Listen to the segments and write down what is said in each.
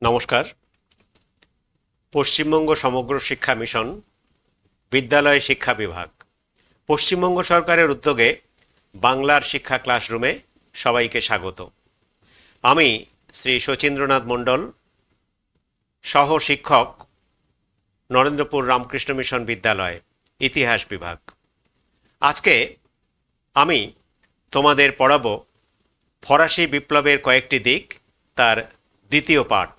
নমস্কার। পশ্চিমবঙ্গ সমগ্র শিক্ষা মিশন বিদ্যালয় শিক্ষা বিভাগ পশ্চিমবঙ্গ সরকারের উদ্যোগে বাংলার শিক্ষা ক্লাসরুমে সবাইকে স্বাগত। আমি শ্রী শচীন্দ্রনাথ মণ্ডল, সহ শিক্ষক, নরেন্দ্রপুর রামকৃষ্ণ মিশন বিদ্যালয় ইতিহাস বিভাগ। আজকে আমি তোমাদের পড়াবো ফরাসি বিপ্লবের কয়েকটি দিক, তার দ্বিতীয় পার্ট,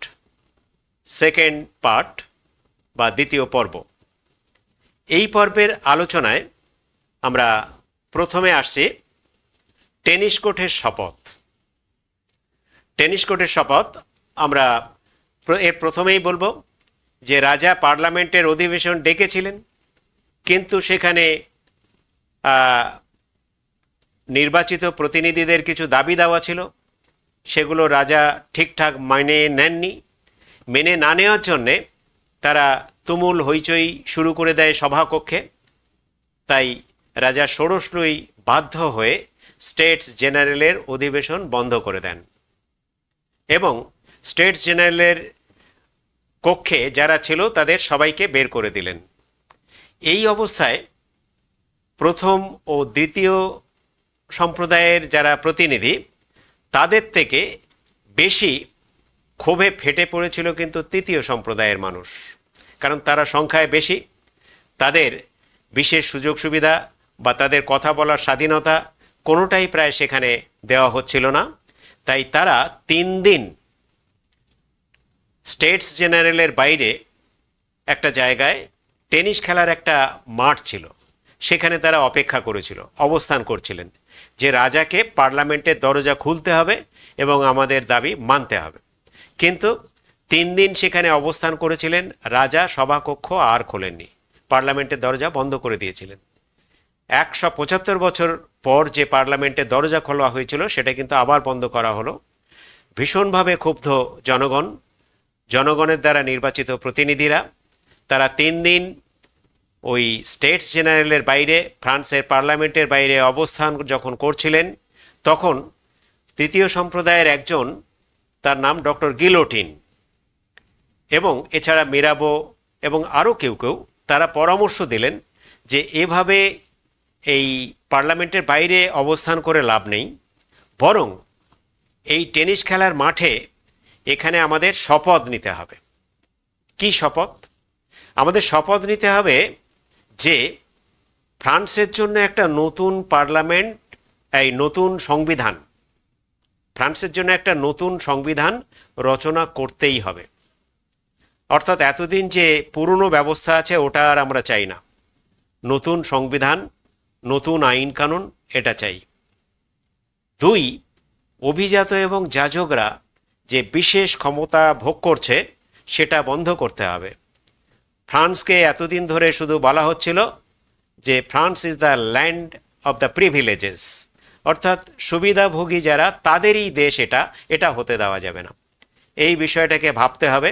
সেকেন্ড পার্ট বা দ্বিতীয় পর্ব। এই পর্বের আলোচনায় আমরা প্রথমে আসছি টেনিস কোর্টের শপথ। টেনিস কোর্টের শপথ আমরা এর প্রথমেই বলবো যে রাজা পার্লামেন্টের অধিবেশন ডেকেছিলেন, কিন্তু সেখানে নির্বাচিত প্রতিনিধিদের কিছু দাবি দেওয়া ছিল, সেগুলো রাজা ঠিকঠাক মেনে নেননি। মেনে না নেওয়ার জন্যে তারা তুমুল হইচই শুরু করে দেয় সভাকক্ষে। তাই রাজা ষোড়শই বাধ্য হয়ে স্টেটস জেনারেলের অধিবেশন বন্ধ করে দেন এবং স্টেটস জেনারেলের কক্ষে যারা ছিল তাদের সবাইকে বের করে দিলেন। এই অবস্থায় প্রথম ও দ্বিতীয় সম্প্রদায়ের যারা প্রতিনিধি, তাদের থেকে বেশি ক্ষোভে ফেটে পড়েছিল কিন্তু তৃতীয় সম্প্রদায়ের মানুষ, কারণ তারা সংখ্যায় বেশি, তাদের বিশেষ সুযোগ সুবিধা বা তাদের কথা বলার স্বাধীনতা কোনোটাই প্রায় সেখানে দেওয়া হচ্ছিল না। তাই তারা 3 দিন স্টেটস জেনারেলের বাইরে একটা জায়গায় টেনিস খেলার একটা মাঠ ছিল, সেখানে তারা অপেক্ষা করেছিল, অবস্থান করছিলেন যে রাজাকে পার্লামেন্টের দরজা খুলতে হবে এবং আমাদের দাবি মানতে হবে। কিন্তু 3 দিন সেখানে অবস্থান করেছিলেন, রাজা সভাকক্ষ আর খোলেননি, পার্লামেন্টের দরজা বন্ধ করে দিয়েছিলেন। 175 বছর পর যে পার্লামেন্টের দরজা খোলা হয়েছিল সেটা কিন্তু আবার বন্ধ করা হলো। ভীষণভাবে ক্ষুব্ধ জনগণের দ্বারা নির্বাচিত প্রতিনিধিরা, তারা 3 দিন ওই স্টেটস জেনারেলের বাইরে, ফ্রান্সের পার্লামেন্টের বাইরে অবস্থান যখন করছিলেন, তখন তৃতীয় সম্প্রদায়ের একজন, তার নাম ডক্টর গিলোটিন, এবং এছাড়া মিরাবো এবং আরও কেউ তারা পরামর্শ দিলেন যে এভাবে এই পার্লামেন্টের বাইরে অবস্থান করে লাভ নেই, বরং এই টেনিস খেলার মাঠে এখানে আমাদের শপথ নিতে হবে। কি শপথ? আমাদের শপথ নিতে হবে যে ফ্রান্সের জন্য একটা নতুন পার্লামেন্ট, এই নতুন সংবিধান, ফ্রান্সের জন্য একটা নতুন সংবিধান রচনা করতেই হবে। অর্থাৎ এতদিন যে পুরনো ব্যবস্থা আছে ওটা আর আমরা চাই না, নতুন সংবিধান, নতুন আইন কানুন, এটা চাই। 2, অভিজাত এবং যাজকরা যে বিশেষ ক্ষমতা ভোগ করছে সেটা বন্ধ করতে হবে। ফ্রান্সকে এতদিন ধরে শুধু বলা হচ্ছিল যে France is the land of the privileges, অর্থাৎ সুবিধাভোগী যারা তাদেরই দেশ, এটা হতে দেওয়া যাবে না। এই বিষয়টাকে ভাবতে হবে।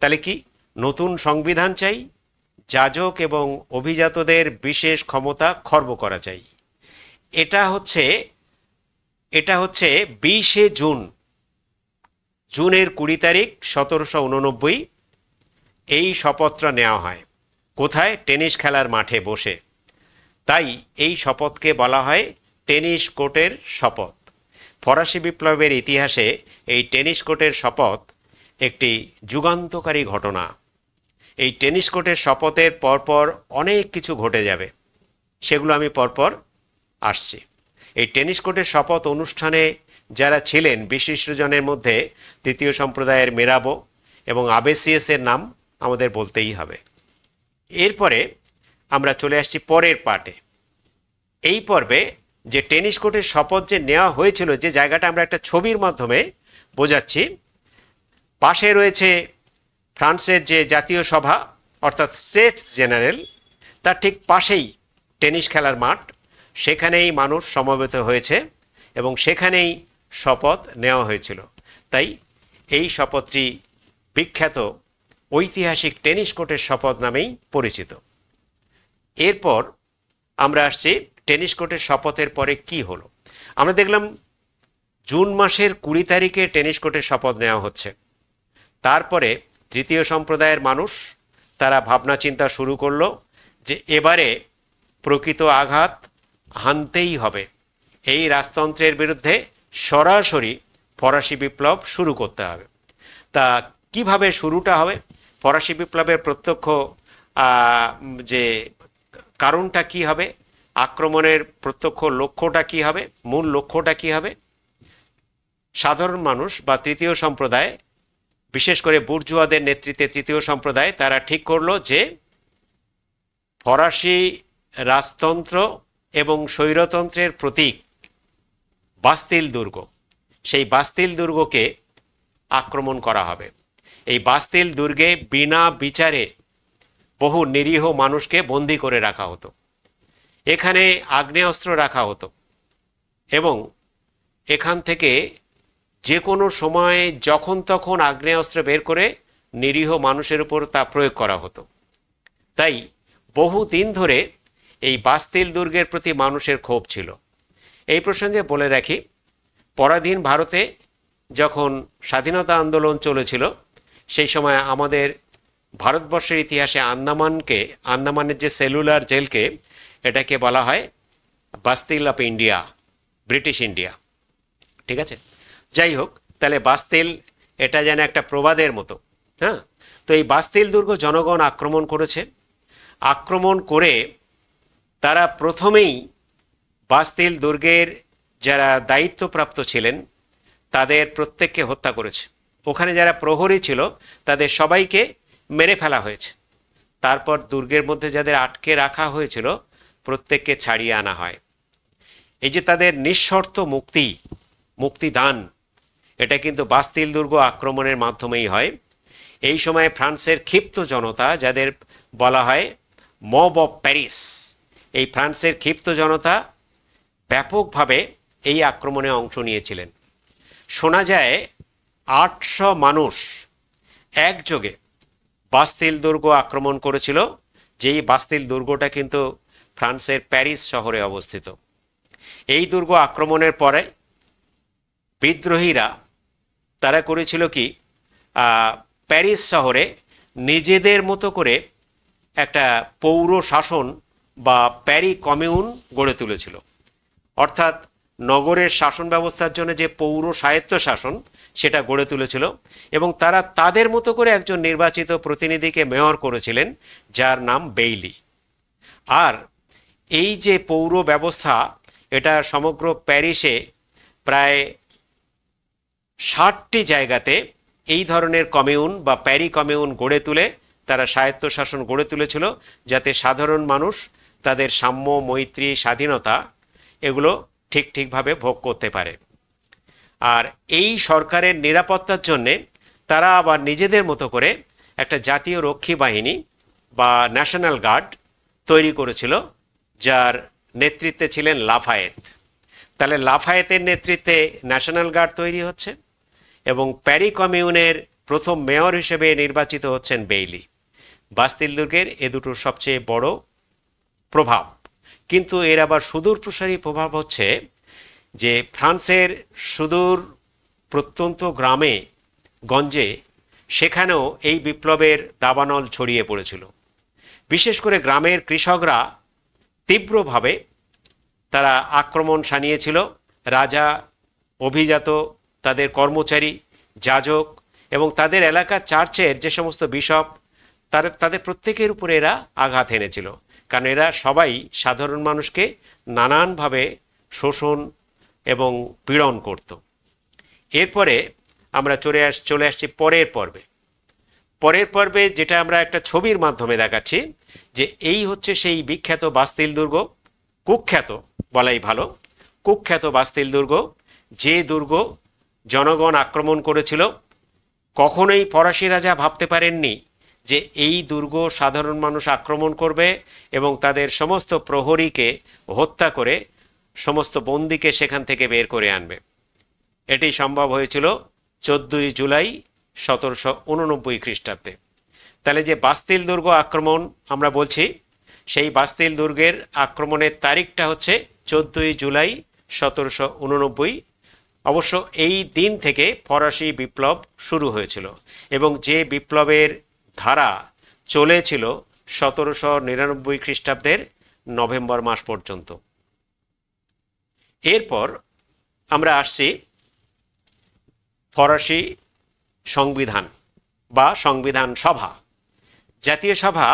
তাহলে কি নতুন সংবিধান চাই, যাজক এবং অভিজাতদের বিশেষ ক্ষমতা খর্ব করা চাই। এটা হচ্ছে 20 জুনের 20 তারিখ 1789 এই শপথটা নেওয়া হয়। কোথায়? টেনিস খেলার মাঠে বসে। তাই এই শপথকে বলা হয় টেনিস কোর্টের শপথ। ফরাসি বিপ্লবের ইতিহাসে এই টেনিস কোর্টের শপথ একটি যুগান্তকারী ঘটনা। এই টেনিস কোর্টের শপথের পরপর অনেক কিছু ঘটে যাবে, সেগুলো আমি পরপর আসছি। এই টেনিস কোর্টের শপথ অনুষ্ঠানে যারা ছিলেন বিশিষ্টজনের মধ্যে তৃতীয় সম্প্রদায়ের মিরাবো এবং আবেসিয়াসের নাম আমাদের বলতেই হবে। এরপরে আমরা চলে আসছি পরের পার্টে। এই পর্বে যে টেনিস কোর্টের শপথ যে নেওয়া হয়েছিল, যে জায়গাটা আমরা একটা ছবির মাধ্যমে বোঝাচ্ছি, পাশে রয়েছে ফ্রান্সের যে জাতীয় সভা অর্থাৎ স্টেটস জেনারেল, তার ঠিক পাশেই টেনিস খেলার মাঠ, সেখানেই মানুষ সমবেত হয়েছে এবং সেখানেই শপথ নেওয়া হয়েছিল। তাই এই শপথটি বিখ্যাত ঐতিহাসিক টেনিস কোর্টের শপথ নামেই পরিচিত। এরপর আমরা আসছি টেনিস কোর্টের শপথের পরে কি হলো। আমরা দেখলাম জুন মাসের 20 তারিখে টেনিস কোর্টের শপথ নেওয়া হচ্ছে। তারপরে তৃতীয় সম্প্রদায়ের মানুষ তারা ভাবনা চিন্তা শুরু করলো যে এবারে প্রকৃত আঘাত হানতেই হবে, এই রাজতন্ত্রের বিরুদ্ধে সরাসরি ফরাসি বিপ্লব শুরু করতে হবে। তা কিভাবে শুরুটা হবে, ফরাসি বিপ্লবের প্রত্যক্ষ যে কারণটা কি হবে, আক্রমণের প্রত্যক্ষ লক্ষ্যটা কি হবে, মূল লক্ষ্যটা কি হবে? সাধারণ মানুষ বা তৃতীয় সম্প্রদায়, বিশেষ করে বুর্জুয়াদের নেতৃত্বে তৃতীয় সম্প্রদায়, তারা ঠিক করলো যে ফরাসি রাজতন্ত্র এবং স্বৈরতন্ত্রের প্রতীক বাস্তিল দুর্গ, সেই বাস্তিল দুর্গকে আক্রমণ করা হবে। এই বাস্তিল দুর্গে বিনা বিচারে বহু নিরীহ মানুষকে বন্দী করে রাখা হতো, এখানে আগ্নেয়াস্ত্র রাখা হতো এবং এখান থেকে যে কোনো সময়ে যখন তখন আগ্নেয়াস্ত্র বের করে নিরীহ মানুষের উপর তা প্রয়োগ করা হতো। তাই বহু দিন ধরে এই বাস্তিল দুর্গের প্রতি মানুষের ক্ষোভ ছিল। এই প্রসঙ্গে বলে রাখি, পরাধীন ভারতে যখন স্বাধীনতা আন্দোলন চলেছিল, সেই সময় আমাদের ভারতবর্ষের ইতিহাসে আন্দামানের যে সেলুলার জেলকে, এটাকে বলা হয় Bastille of India, British India. ঠিক আছে, যাই হোক, তাহলে বাস্তিল এটা যেন একটা প্রবাদের মতো। হ্যাঁ, তো এই বাস্তিল দুর্গ জনগণ আক্রমণ করেছে। আক্রমণ করে তারা প্রথমেই বাস্তিল দুর্গের যারা দায়িত্বপ্রাপ্ত ছিলেন তাদের প্রত্যেককে হত্যা করেছে। ওখানে যারা প্রহরী ছিল তাদের সবাইকে মেরে ফেলা হয়েছে। তারপর দুর্গের মধ্যে যাদের আটকে রাখা হয়েছিল প্রত্যেককে ছাড়িয়ে আনা হয়। এই যে তাদের নিঃশর্ত মুক্তিদান, এটা কিন্তু বাস্তিল দুর্গ আক্রমণের মাধ্যমেই হয়। এই সময় ফ্রান্সের ক্ষিপ্ত জনতা, যাদের বলা হয় মব অফ প্যারিস, এই ফ্রান্সের ক্ষিপ্ত জনতা ব্যাপকভাবে এই আক্রমণে অংশ নিয়েছিলেন। শোনা যায় 800 মানুষ একযোগে বাস্তিল দুর্গ আক্রমণ করেছিল, যেই বাস্তিল দুর্গটা কিন্তু ফ্রান্সের প্যারিস শহরে অবস্থিত। এই দুর্গ আক্রমণের পরে বিদ্রোহীরা তারা করেছিল কি, প্যারিস শহরে নিজেদের মতো করে একটা পৌর শাসন বা প্যারি কমিউন গড়ে তুলেছিল। অর্থাৎ নগরের শাসন ব্যবস্থার জন্য যে পৌর স্বায়ত্ত শাসন, সেটা গড়ে তুলেছিল এবং তারা তাদের মতো করে একজন নির্বাচিত প্রতিনিধিকে মেয়র করেছিলেন, যার নাম বেইলি। আর এই যে পৌর ব্যবস্থা, এটা সমগ্র প্যারিসে প্রায় 60টি জায়গাতে এই ধরনের কমিউন বা প্যারি কমিউন গড়ে তুলে তারা স্বায়ত্তশাসন গড়ে তুলেছিল, যাতে সাধারণ মানুষ তাদের সাম্য, মৈত্রী, স্বাধীনতা এগুলো ঠিকভাবে ভোগ করতে পারে। আর এই সরকারের নিরাপত্তার জন্যে তারা আবার নিজেদের মতো করে একটা জাতীয় রক্ষী বাহিনী বা ন্যাশনাল গার্ড তৈরি করেছিল, যার নেতৃত্বে ছিলেন লাফায়েত। তাহলে লাফায়েতের নেতৃত্বে ন্যাশনাল গার্ড তৈরি হচ্ছে এবং প্যারি কমিউনের প্রথম মেয়র হিসেবে নির্বাচিত হচ্ছেন বেইলি। বাস্তিল দুর্গের এ দুটোর সবচেয়ে বড় প্রভাব। কিন্তু এর আবার সুদূর প্রসারী প্রভাব হচ্ছে যে ফ্রান্সের সুদূর প্রত্যন্ত গ্রামে গঞ্জে, সেখানেও এই বিপ্লবের দাবানল ছড়িয়ে পড়েছিল। বিশেষ করে গ্রামের কৃষকরা তীব্রভাবে তারা আক্রমণ শানিয়েছিল। রাজা, অভিজাত, তাদের কর্মচারী, যাজক এবং তাদের এলাকার চার্চের যে সমস্ত বিশপ, তাদের প্রত্যেকের উপরে এরা আঘাত এনেছিল, কারণ এরা সবাই সাধারণ মানুষকে নানানভাবে শোষণ এবং পীড়ন করত। এরপরে আমরা চলে আসছি পরের পর্বে, যেটা আমরা একটা ছবির মাধ্যমে দেখাচ্ছি যে এই হচ্ছে সেই বিখ্যাত বাস্তিল দুর্গ, কুখ্যাত বলাই ভালো, কুখ্যাত বাস্তিল দুর্গ, যে দুর্গ জনগণ আক্রমণ করেছিল। কখনোই ফরাসি রাজা ভাবতে পারেননি যে এই দুর্গ সাধারণ মানুষ আক্রমণ করবে এবং তাদের সমস্ত প্রহরীকে হত্যা করে সমস্ত বন্দীকে সেখান থেকে বের করে আনবে। এটি সম্ভব হয়েছিল 14 জুলাই 1789 খ্রিস্টাব্দে। তাহলে যে বাস্তিল দুর্গ আক্রমণ আমরা বলছি, সেই বাস্তিল দুর্গের আক্রমণের তারিখটা হচ্ছে 14 জুলাই 1789। অবশ্য এই দিন থেকে ফরাসি বিপ্লব শুরু হয়েছিল এবং যে বিপ্লবের ধারা চলেছিল 1799 খ্রিস্টাব্দের নভেম্বর মাস পর্যন্ত। এরপর আমরা আসছি ফরাসি সংবিধান বা সংবিধান সভা। জাতীয় সভা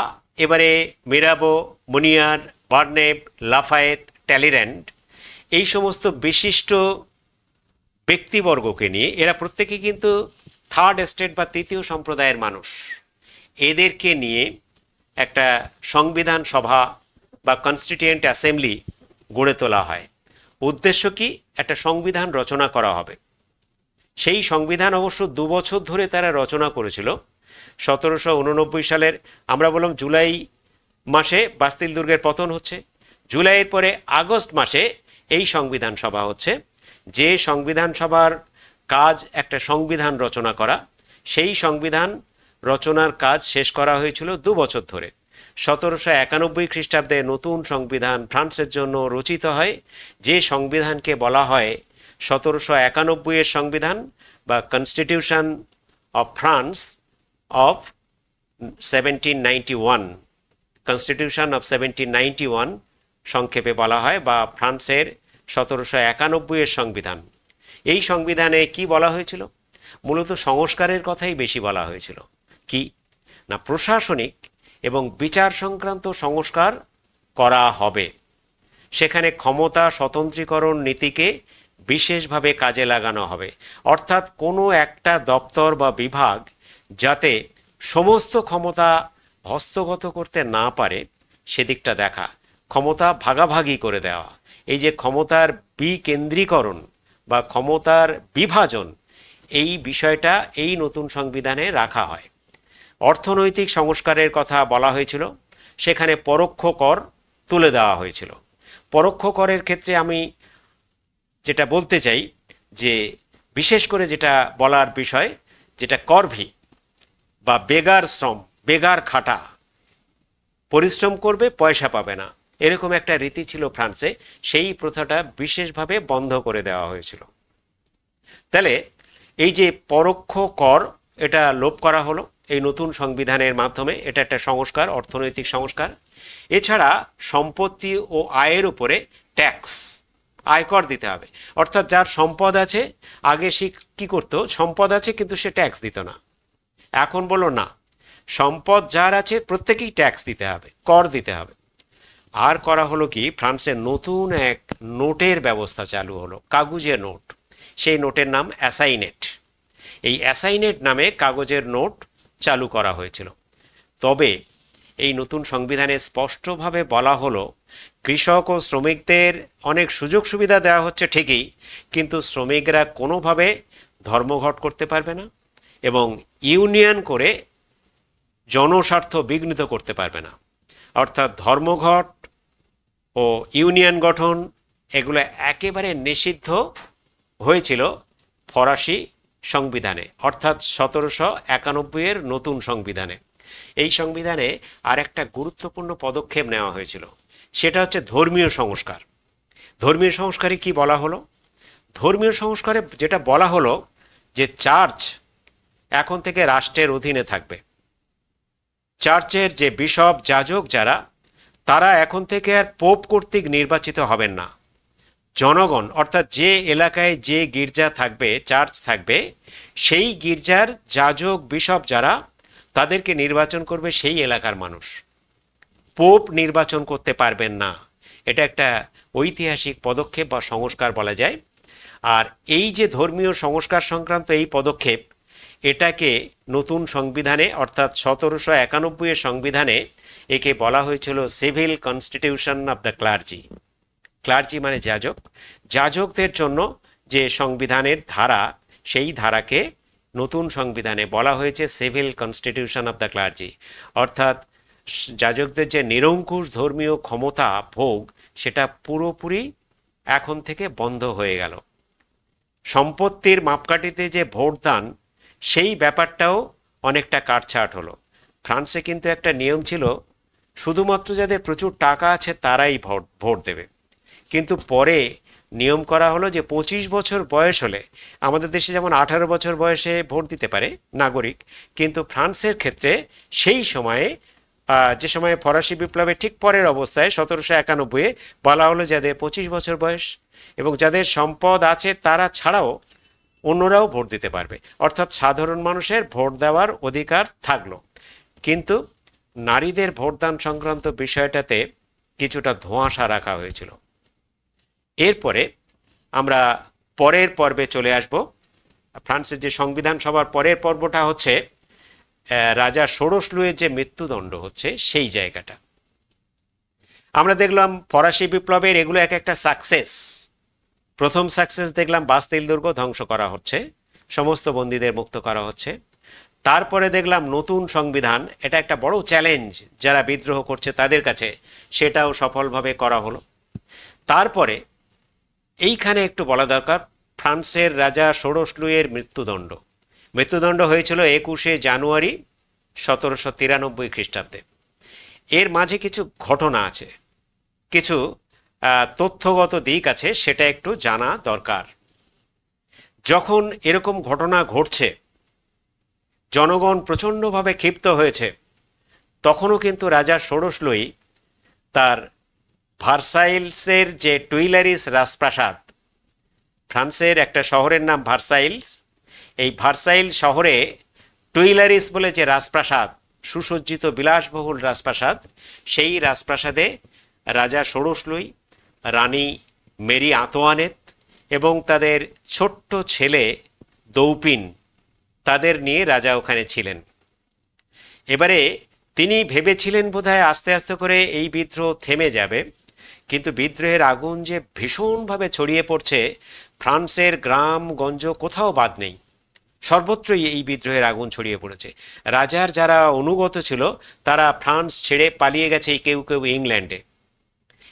এবারে মিরাবো, মুনিয়ার, বার্নেভ, লাফায়েত, ট্যালির্যান্ড এই সমস্ত বিশিষ্ট ব্যক্তিবর্গকে নিয়ে, এরা প্রত্যেকে কিন্তু থার্ড এস্টেট বা তৃতীয় সম্প্রদায়ের মানুষ, এদেরকে নিয়ে একটা সংবিধান সভা বা কনস্টিটিউয়েন্ট অ্যাসেম্বলি গড়ে তোলা হয়। উদ্দেশ্য কি? একটা সংবিধান রচনা করা হবে। সেই সংবিধান অবশ্য 2 বছর ধরে তারা রচনা করেছিল। 1789 সালের আমরা বললাম জুলাই মাসে বাস্তিল দুর্গের পতন হচ্ছে, জুলাইয়ের পরে আগস্ট মাসে এই সংবিধান সভা হচ্ছে। যে সংবিধান সভার কাজ একটা সংবিধান রচনা করা, সেই সংবিধান রচনার কাজ শেষ করা হয়েছিল 2 বছর ধরে। 1791 খ্রিস্টাব্দে নতুন সংবিধান ফ্রান্সের জন্য রচিত হয়, যে সংবিধানকে বলা হয় 1791 সংবিধান বা constitution of France of 1791, constitution of 1791 সংক্ষেপে বলা হয়, বা ফ্রান্সের 1791 সংবিধান। এই সংবিধানে কি বলা হয়েছিল? মূলত সংস্কারের কথাই বেশি বলা হয়েছিল। কি না, প্রশাসনিক এবং বিচার সংক্রান্ত সংস্কার করা হবে। সেখানে ক্ষমতা স্বতন্ত্রীকরণ নীতিকে বিশেষভাবে কাজে লাগানো হবে, অর্থাৎ কোনো একটা দপ্তর বা বিভাগ যাতে সমস্ত ক্ষমতা হস্তগত করতে না পারে সেদিকটা দেখা, ক্ষমতা ভাগাভাগি করে দেওয়া। এই যে ক্ষমতার বিকেন্দ্রীকরণ বা ক্ষমতার বিভাজন, এই বিষয়টা এই নতুন সংবিধানে রাখা হয়। অর্থনৈতিক সংস্কারের কথা বলা হয়েছিল, সেখানে পরোক্ষ কর তুলে দেওয়া হয়েছিল। পরোক্ষ করের ক্ষেত্রে আমি যেটা বলতে চাই যে বিশেষ করে যেটা বলার বিষয়, যেটা করভি বা বেগার শ্রম, বেগার খাটা, পরিশ্রম করবে পয়সা পাবে না, এরকম একটা রীতি ছিল ফ্রান্সে। সেই প্রথাটা বিশেষভাবে বন্ধ করে দেওয়া হয়েছিল। তাহলে এই যে পরোক্ষ কর, এটা লোপ করা হলো এই নতুন সংবিধানের মাধ্যমে। এটা একটা সংস্কার, অর্থনৈতিক সংস্কার। এছাড়া সম্পত্তি ও আয়ের উপরে ট্যাক্স, আয়কর দিতে হবে। অর্থাৎ যার সম্পদ আছে, আগে সে কী করতো, সম্পদ আছে কিন্তু সে ট্যাক্স দিত না। এখন বলো না, সম্পদ যার আছে প্রত্যেকেই ট্যাক্স দিতে হবে, কর দিতে হবে। আর করা হলো কি, ফ্রান্সের নতুন এক নোটের ব্যবস্থা চালু হলো, কাগজের নোট। সেই নোটের নাম অ্যাসাইনেট। এই অ্যাসাইনেট নামে কাগজের নোট চালু করা হয়েছিল। তবে এই নতুন সংবিধানে স্পষ্টভাবে বলা হলো, কৃষক ও শ্রমিকদের অনেক সুযোগ সুবিধা দেওয়া হচ্ছে ঠিকই, কিন্তু শ্রমিকরা কোনোভাবে ধর্মঘট করতে পারবে না এবং ইউনিয়ন করে জনস্বার্থ বিঘ্নিত করতে পারবে না। অর্থাৎ ধর্মঘট ও ইউনিয়ন গঠন এগুলো একেবারে নিষিদ্ধ হয়েছিল ফরাসি সংবিধানে, অর্থাৎ 1791 নতুন সংবিধানে। এই সংবিধানে আর একটা গুরুত্বপূর্ণ পদক্ষেপ নেওয়া হয়েছিল, সেটা হচ্ছে ধর্মীয় সংস্কার। ধর্মীয় সংস্কারে কি বলা হলো? ধর্মীয় সংস্কারে যেটা বলা হলো যে চার্চ এখন থেকে রাষ্ট্রের অধীনে থাকবে। চার্চের যে বিশপ, যাজক যারা, তারা এখন থেকে আর পোপ কর্তৃক নির্বাচিত হবেন না। জনগণ, অর্থাৎ যে এলাকায় যে গির্জা থাকবে, চার্চ থাকবে, সেই গির্জার যাজক, বিশপ যারা, তাদেরকে নির্বাচন করবে সেই এলাকার মানুষ। পোপ নির্বাচন করতে পারবেন না। এটা একটা ঐতিহাসিক পদক্ষেপ বা সংস্কার বলা যায়। আর এই যে ধর্মীয় সংস্কার সংক্রান্ত এই পদক্ষেপ, এটাকে নতুন সংবিধানে অর্থাৎ 1791 সংবিধানে একে বলা হয়েছিল civil constitution of the clergy. Clergy মানে যাজক। যাজকদের জন্য যে সংবিধানের ধারা, সেই ধারাকে নতুন সংবিধানে বলা হয়েছে civil constitution of the clergy. অর্থাৎ যাজকদের যে নিরঙ্কুশ ধর্মীয় ক্ষমতা ভোগ, সেটা পুরোপুরি এখন থেকে বন্ধ হয়ে গেল। সম্পত্তির মাপকাঠিতে যে ভোটদান, সেই ব্যাপারটাও অনেকটা কাটছাট হলো। ফ্রান্সে কিন্তু একটা নিয়ম ছিল, শুধুমাত্র যাদের প্রচুর টাকা আছে তারাই ভোট দেবে। কিন্তু পরে নিয়ম করা হলো যে 25 বছর বয়স হলে, আমাদের দেশে যেমন 18 বছর বয়সে ভোট দিতে পারে নাগরিক, কিন্তু ফ্রান্সের ক্ষেত্রে সেই সময়ে যে সময়ে ফরাসি বিপ্লবের ঠিক পরের অবস্থায় 1791-এ বলা হলো যাদের 25 বছর বয়স এবং যাদের সম্পদ আছে তারা ছাড়াও অন্যরাও ভোট দিতে পারবে, অর্থাৎ সাধারণ মানুষের ভোট দেওয়ার অধিকার থাকলো। কিন্তু নারীদের ভোটদান সংক্রান্ত বিষয়টাতে কিছুটা ধোঁয়াশা রাখা হয়েছিল। এরপরে আমরা পরের পর্বে চলে আসব। ফ্রান্সের যে সংবিধান সভার পরের পর্বটা হচ্ছে রাজা ষোড়শ লুইয়ের যে মৃত্যুদণ্ড হচ্ছে সেই জায়গাটা। আমরা দেখলাম ফরাসি বিপ্লবের এগুলো এক একটা সাকসেস। প্রথম সাকসেস দেখলাম বাস্তিল দুর্গ ধ্বংস করা হচ্ছে, সমস্ত বন্দীদের মুক্ত করা হচ্ছে। তারপরে দেখলাম নতুন সংবিধান, এটা একটা বড় চ্যালেঞ্জ যারা বিদ্রোহ করছে তাদের কাছে, সেটাও সফলভাবে করা হলো। তারপরে এইখানে একটু বলা দরকার, ফ্রান্সের রাজা ষোড়শ লুইয়ের মৃত্যুদণ্ড হয়েছিল 21শে জানুয়ারি 1793 খ্রিস্টাব্দে। এর মাঝে কিছু ঘটনা আছে, কিছু তথ্যগত দিক আছে, সেটা একটু জানা দরকার। যখন এরকম ঘটনা ঘটছে, জনগণ প্রচণ্ডভাবে ক্ষিপ্ত হয়েছে, তখনও কিন্তু রাজা ষোড়শ লুই তার ভার্সাইলসের যে টুইলারিস রাজপ্রাসাদ, ফ্রান্সের একটা শহরের নাম ভার্সাইলস, এই ভার্সাইল শহরে টুইলারিস বলে যে রাজপ্রাসাদ, সুসজ্জিত বিলাসবহুল রাজপ্রাসাদ, সেই রাজপ্রাসাদে রাজা ষোড়শ লুই, রানী মেরি আন্তোয়ানেত এবং তাদের ছোট্ট ছেলে দৌপিন, তাদের নিয়ে রাজা ওখানে ছিলেন। এবারে তিনি ভেবেছিলেন বোধহয় আস্তে আস্তে করে এই বিদ্রোহ থেমে যাবে, কিন্তু বিদ্রোহের আগুন যে ভীষণভাবে ছড়িয়ে পড়ছে, ফ্রান্সের গ্রাম গঞ্জ কোথাও বাদ নেই, সর্বত্রই এই বিদ্রোহের আগুন ছড়িয়ে পড়েছে। রাজার যারা অনুগত ছিল তারা ফ্রান্স ছেড়ে পালিয়ে গেছে, কেউ কেউ ইংল্যান্ডে,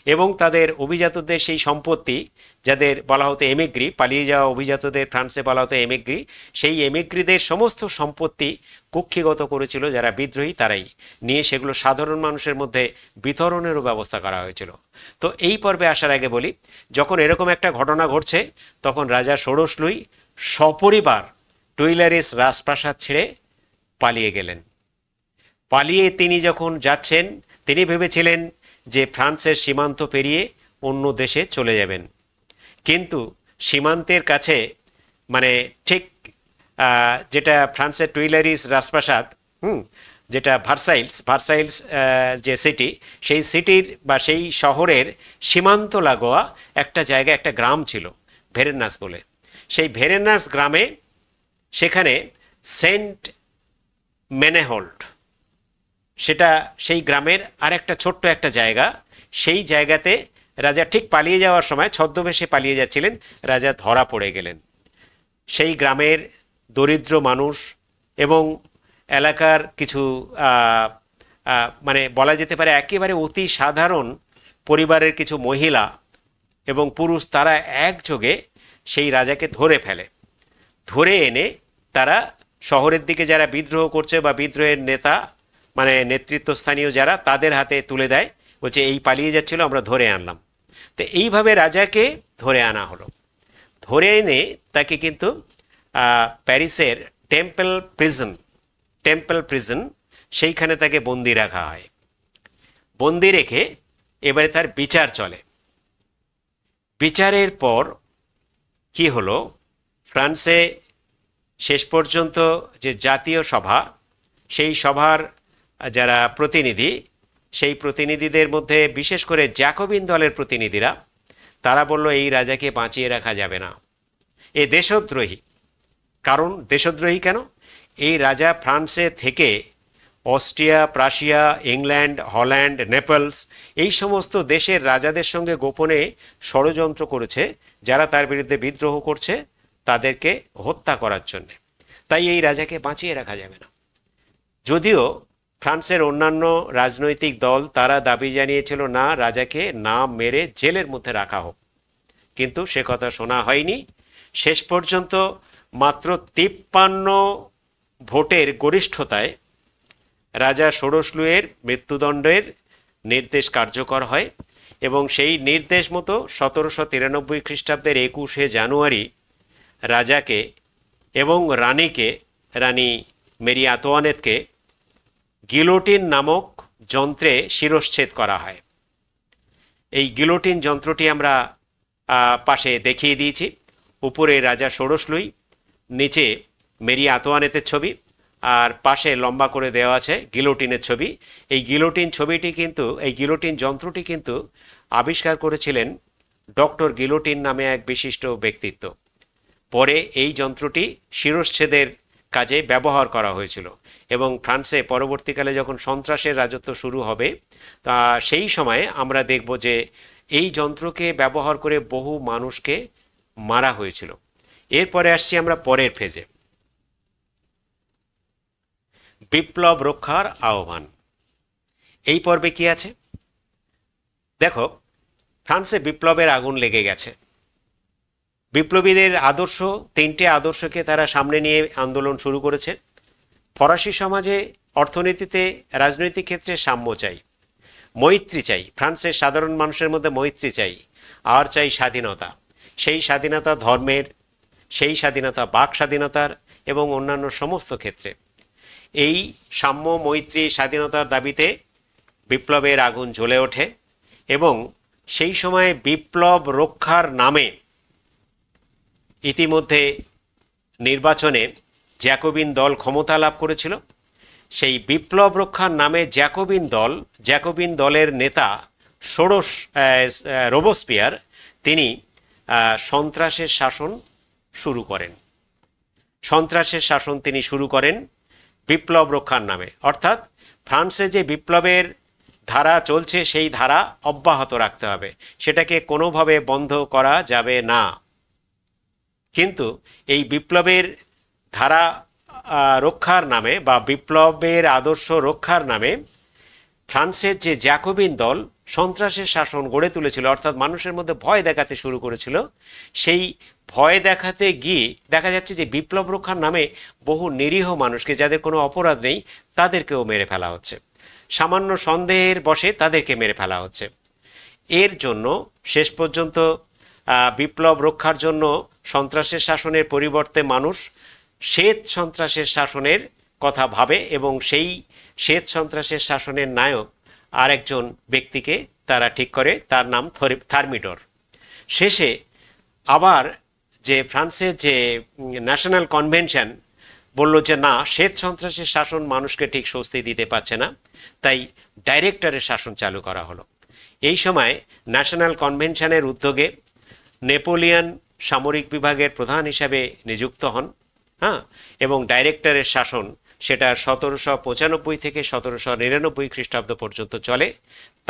এবং তাদের অভিজাতদের সেই সম্পত্তি, যাদের বলা হতো এমিগ্রি, পালিয়ে যাওয়া অভিজাতদের ফ্রান্সে বলা হতো এমিগ্রি, সেই এমিগ্রিদের সমস্ত সম্পত্তি কুক্ষিগত করেছিল যারা বিদ্রোহী, তারাই নিয়ে সেগুলো সাধারণ মানুষের মধ্যে বিতরণেরও ব্যবস্থা করা হয়েছিল। তো এই পর্বে আসার আগে বলি, যখন এরকম একটা ঘটনা ঘটছে তখন রাজা ষোড়শ লুই সপরিবার টুইলারিস রাজপ্রাসাদ ছেড়ে পালিয়ে গেলেন। পালিয়ে তিনি যখন যাচ্ছেন, তিনি ভেবেছিলেন যে ফ্রান্সের সীমান্ত পেরিয়ে অন্য দেশে চলে যাবেন, কিন্তু সীমান্তের কাছে মানে ঠিক যেটা ফ্রান্সের টুইলারিস রাজপ্রাসাদ, যেটা ভার্সাইলস যে সিটি, সেই সিটির বা সেই শহরের সীমান্ত লাগোয়া একটা জায়গা, একটা গ্রাম ছিল ভেরেনাস বলে। সেই ভেরেনাস গ্রামে, সেখানে সেন্ট মেনেহোল্ড, সেটা সেই গ্রামের আর একটা ছোট্ট একটা জায়গা, সেই জায়গাতে রাজা ঠিক পালিয়ে যাওয়ার সময়, ছদ্মবেশে পালিয়ে যাচ্ছিলেন, রাজা ধরা পড়ে গেলেন। সেই গ্রামের দরিদ্র মানুষ এবং এলাকার কিছু মানে বলা যেতে পারে একেবারে অতি সাধারণ পরিবারের কিছু মহিলা এবং পুরুষ, তারা একযোগে সেই রাজাকে ধরে ফেলে। ধরে এনে তারা শহরের দিকে যারা বিদ্রোহ করছে বা বিদ্রোহের নেতা মানে নেতৃত্বস্থানীয় যারা, তাদের হাতে তুলে দেয়, বলছে এই পালিয়ে যাচ্ছিল, আমরা ধরে আনলাম। তো এইভাবে রাজাকে ধরে আনা হলো। ধরে এনে তাকে কিন্তু প্যারিসের টেম্পল প্রিজন, সেইখানে তাকে বন্দি রাখা হয়। বন্দি রেখে এবারে তার বিচার চলে। বিচারের পর কি হলো, ফ্রান্সে শেষ পর্যন্ত যে জাতীয় সভা, সেই সভার যারা প্রতিনিধি, সেই প্রতিনিধিদের মধ্যে বিশেষ করে জ্যাকোবিন দলের প্রতিনিধিরা, তারা বলল এই রাজাকে বাঁচিয়ে রাখা যাবে না, এ দেশদ্রোহী। কারণ দেশদ্রোহী কেন? এই রাজা ফ্রান্সে থেকে Austria, Prussia, England, Holland, Naples, এই সমস্ত দেশের রাজাদের সঙ্গে গোপনে ষড়যন্ত্র করেছে, যারা তার বিরুদ্ধে বিদ্রোহ করছে তাদেরকে হত্যা করার জন্য। তাই এই রাজাকে বাঁচিয়ে রাখা যাবে না। যদিও ফ্রান্সের অন্যান্য রাজনৈতিক দল তারা দাবি জানিয়েছিল না, রাজাকে না মেরে জেলের মধ্যে রাখা হোক, কিন্তু সে কথা শোনা হয়নি। শেষ পর্যন্ত মাত্র 53 ভোটের গরিষ্ঠতায় রাজা ষোড়শ লুইয়ের মৃত্যুদণ্ডের নির্দেশ কার্যকর হয় এবং সেই নির্দেশ মতো 1793 খ্রিস্টাব্দের 21শে জানুয়ারি রাজাকে এবং রানী মেরি আন্তোয়ানেতকে গিলোটিন নামক যন্ত্রে শিরশ্ছেদ করা হয়। এই গিলোটিন যন্ত্রটি আমরা পাশে দেখিয়ে দিয়েছি। উপরে রাজা ষোড়শ লুই, নিচে মেরি আন্তোয়ানেতের ছবি, আর পাশে লম্বা করে দেওয়া আছে গিলোটিনের ছবি। এই গিলোটিন যন্ত্রটি কিন্তু আবিষ্কার করেছিলেন ডক্টর গিলোটিন নামে এক বিশিষ্ট ব্যক্তিত্ব। পরে এই যন্ত্রটি শিরশ্ছেদের কাজে ব্যবহার করা হয়েছিল এবং ফ্রান্সে পরবর্তীকালে যখন সন্ত্রাসের রাজত্ব শুরু হবে তা সেই সময়ে আমরা দেখব যে এই যন্ত্রকে ব্যবহার করে বহু মানুষকে মারা হয়েছিল। এরপরে আসছি আমরা পরের ফেজে, বিপ্লব রক্ষার আহ্বান। এই পর্বে কি আছে দেখো, ফ্রান্সে বিপ্লবের আগুন লেগে গেছে। বিপ্লবীদের আদর্শ, তিনটে আদর্শকে তারা সামনে নিয়ে আন্দোলন শুরু করেছে। ফরাসি সমাজে অর্থনীতিতে, রাজনৈতিক ক্ষেত্রে সাম্য চাই, মৈত্রী চাই, ফ্রান্সের সাধারণ মানুষের মধ্যে মৈত্রী চাই, আর চাই স্বাধীনতা। সেই স্বাধীনতা ধর্মের, সেই স্বাধীনতা বাক স্বাধীনতার এবং অন্যান্য সমস্ত ক্ষেত্রে। এই সাম্য, মৈত্রী, স্বাধীনতার দাবিতে বিপ্লবের আগুন জ্বলে ওঠে এবং সেই সময় বিপ্লব রক্ষার নামে ইতিমধ্যে নির্বাচনে জ্যাকোবিন দল ক্ষমতা লাভ করেছিল। সেই বিপ্লব রক্ষার নামে জ্যাকোবিন দলের নেতা রোবসপিয়ার তিনি সন্ত্রাসের শাসন শুরু করেন বিপ্লব রক্ষার নামে। অর্থাৎ ফ্রান্সে যে বিপ্লবের ধারা চলছে সেই ধারা অব্যাহত রাখতে হবে, সেটাকে কোনোভাবে বন্ধ করা যাবে না। কিন্তু এই বিপ্লবের ধারা রক্ষার নামে বা বিপ্লবের আদর্শ রক্ষার নামে ফ্রান্সের যে জ্যাকোবিন দল সন্ত্রাসের শাসন গড়ে তুলেছিল, অর্থাৎ মানুষের মধ্যে ভয় দেখাতে শুরু করেছিল, সেই ভয় দেখাতে গিয়ে দেখা যাচ্ছে যে বিপ্লব রক্ষার নামে বহু নিরীহ মানুষকে, যাদের কোনো অপরাধ নেই, তাদেরকেও মেরে ফেলা হচ্ছে। সামান্য সন্দেহের বশে তাদেরকে মেরে ফেলা হচ্ছে। এর জন্য শেষ পর্যন্ত বিপ্লব রক্ষার জন্য সন্ত্রাসের শাসনের পরিবর্তে মানুষ শ্বেত সন্ত্রাসের শাসনের কথা ভাবে এবং সেই শ্বেত সন্ত্রাসের শাসনের নায়ক আরেকজন ব্যক্তিকে তারা ঠিক করে, তার নাম থার্মিডর। শেষে আবার যে ফ্রান্সের যে ন্যাশনাল কনভেনশন বলল যে না, শ্বেত সন্ত্রাসের শাসন মানুষকে ঠিক স্বস্তি দিতে পারছে না, তাই ডাইরেক্টরের শাসন চালু করা হলো। এই সময় ন্যাশনাল কনভেনশনের উদ্যোগে নেপোলিয়ন সামরিক বিভাগের প্রধান হিসাবে নিযুক্ত হন, এবং ডাইরেক্টরের শাসন সেটা 1795 থেকে 1799 খ্রিস্টাব্দ পর্যন্ত চলে।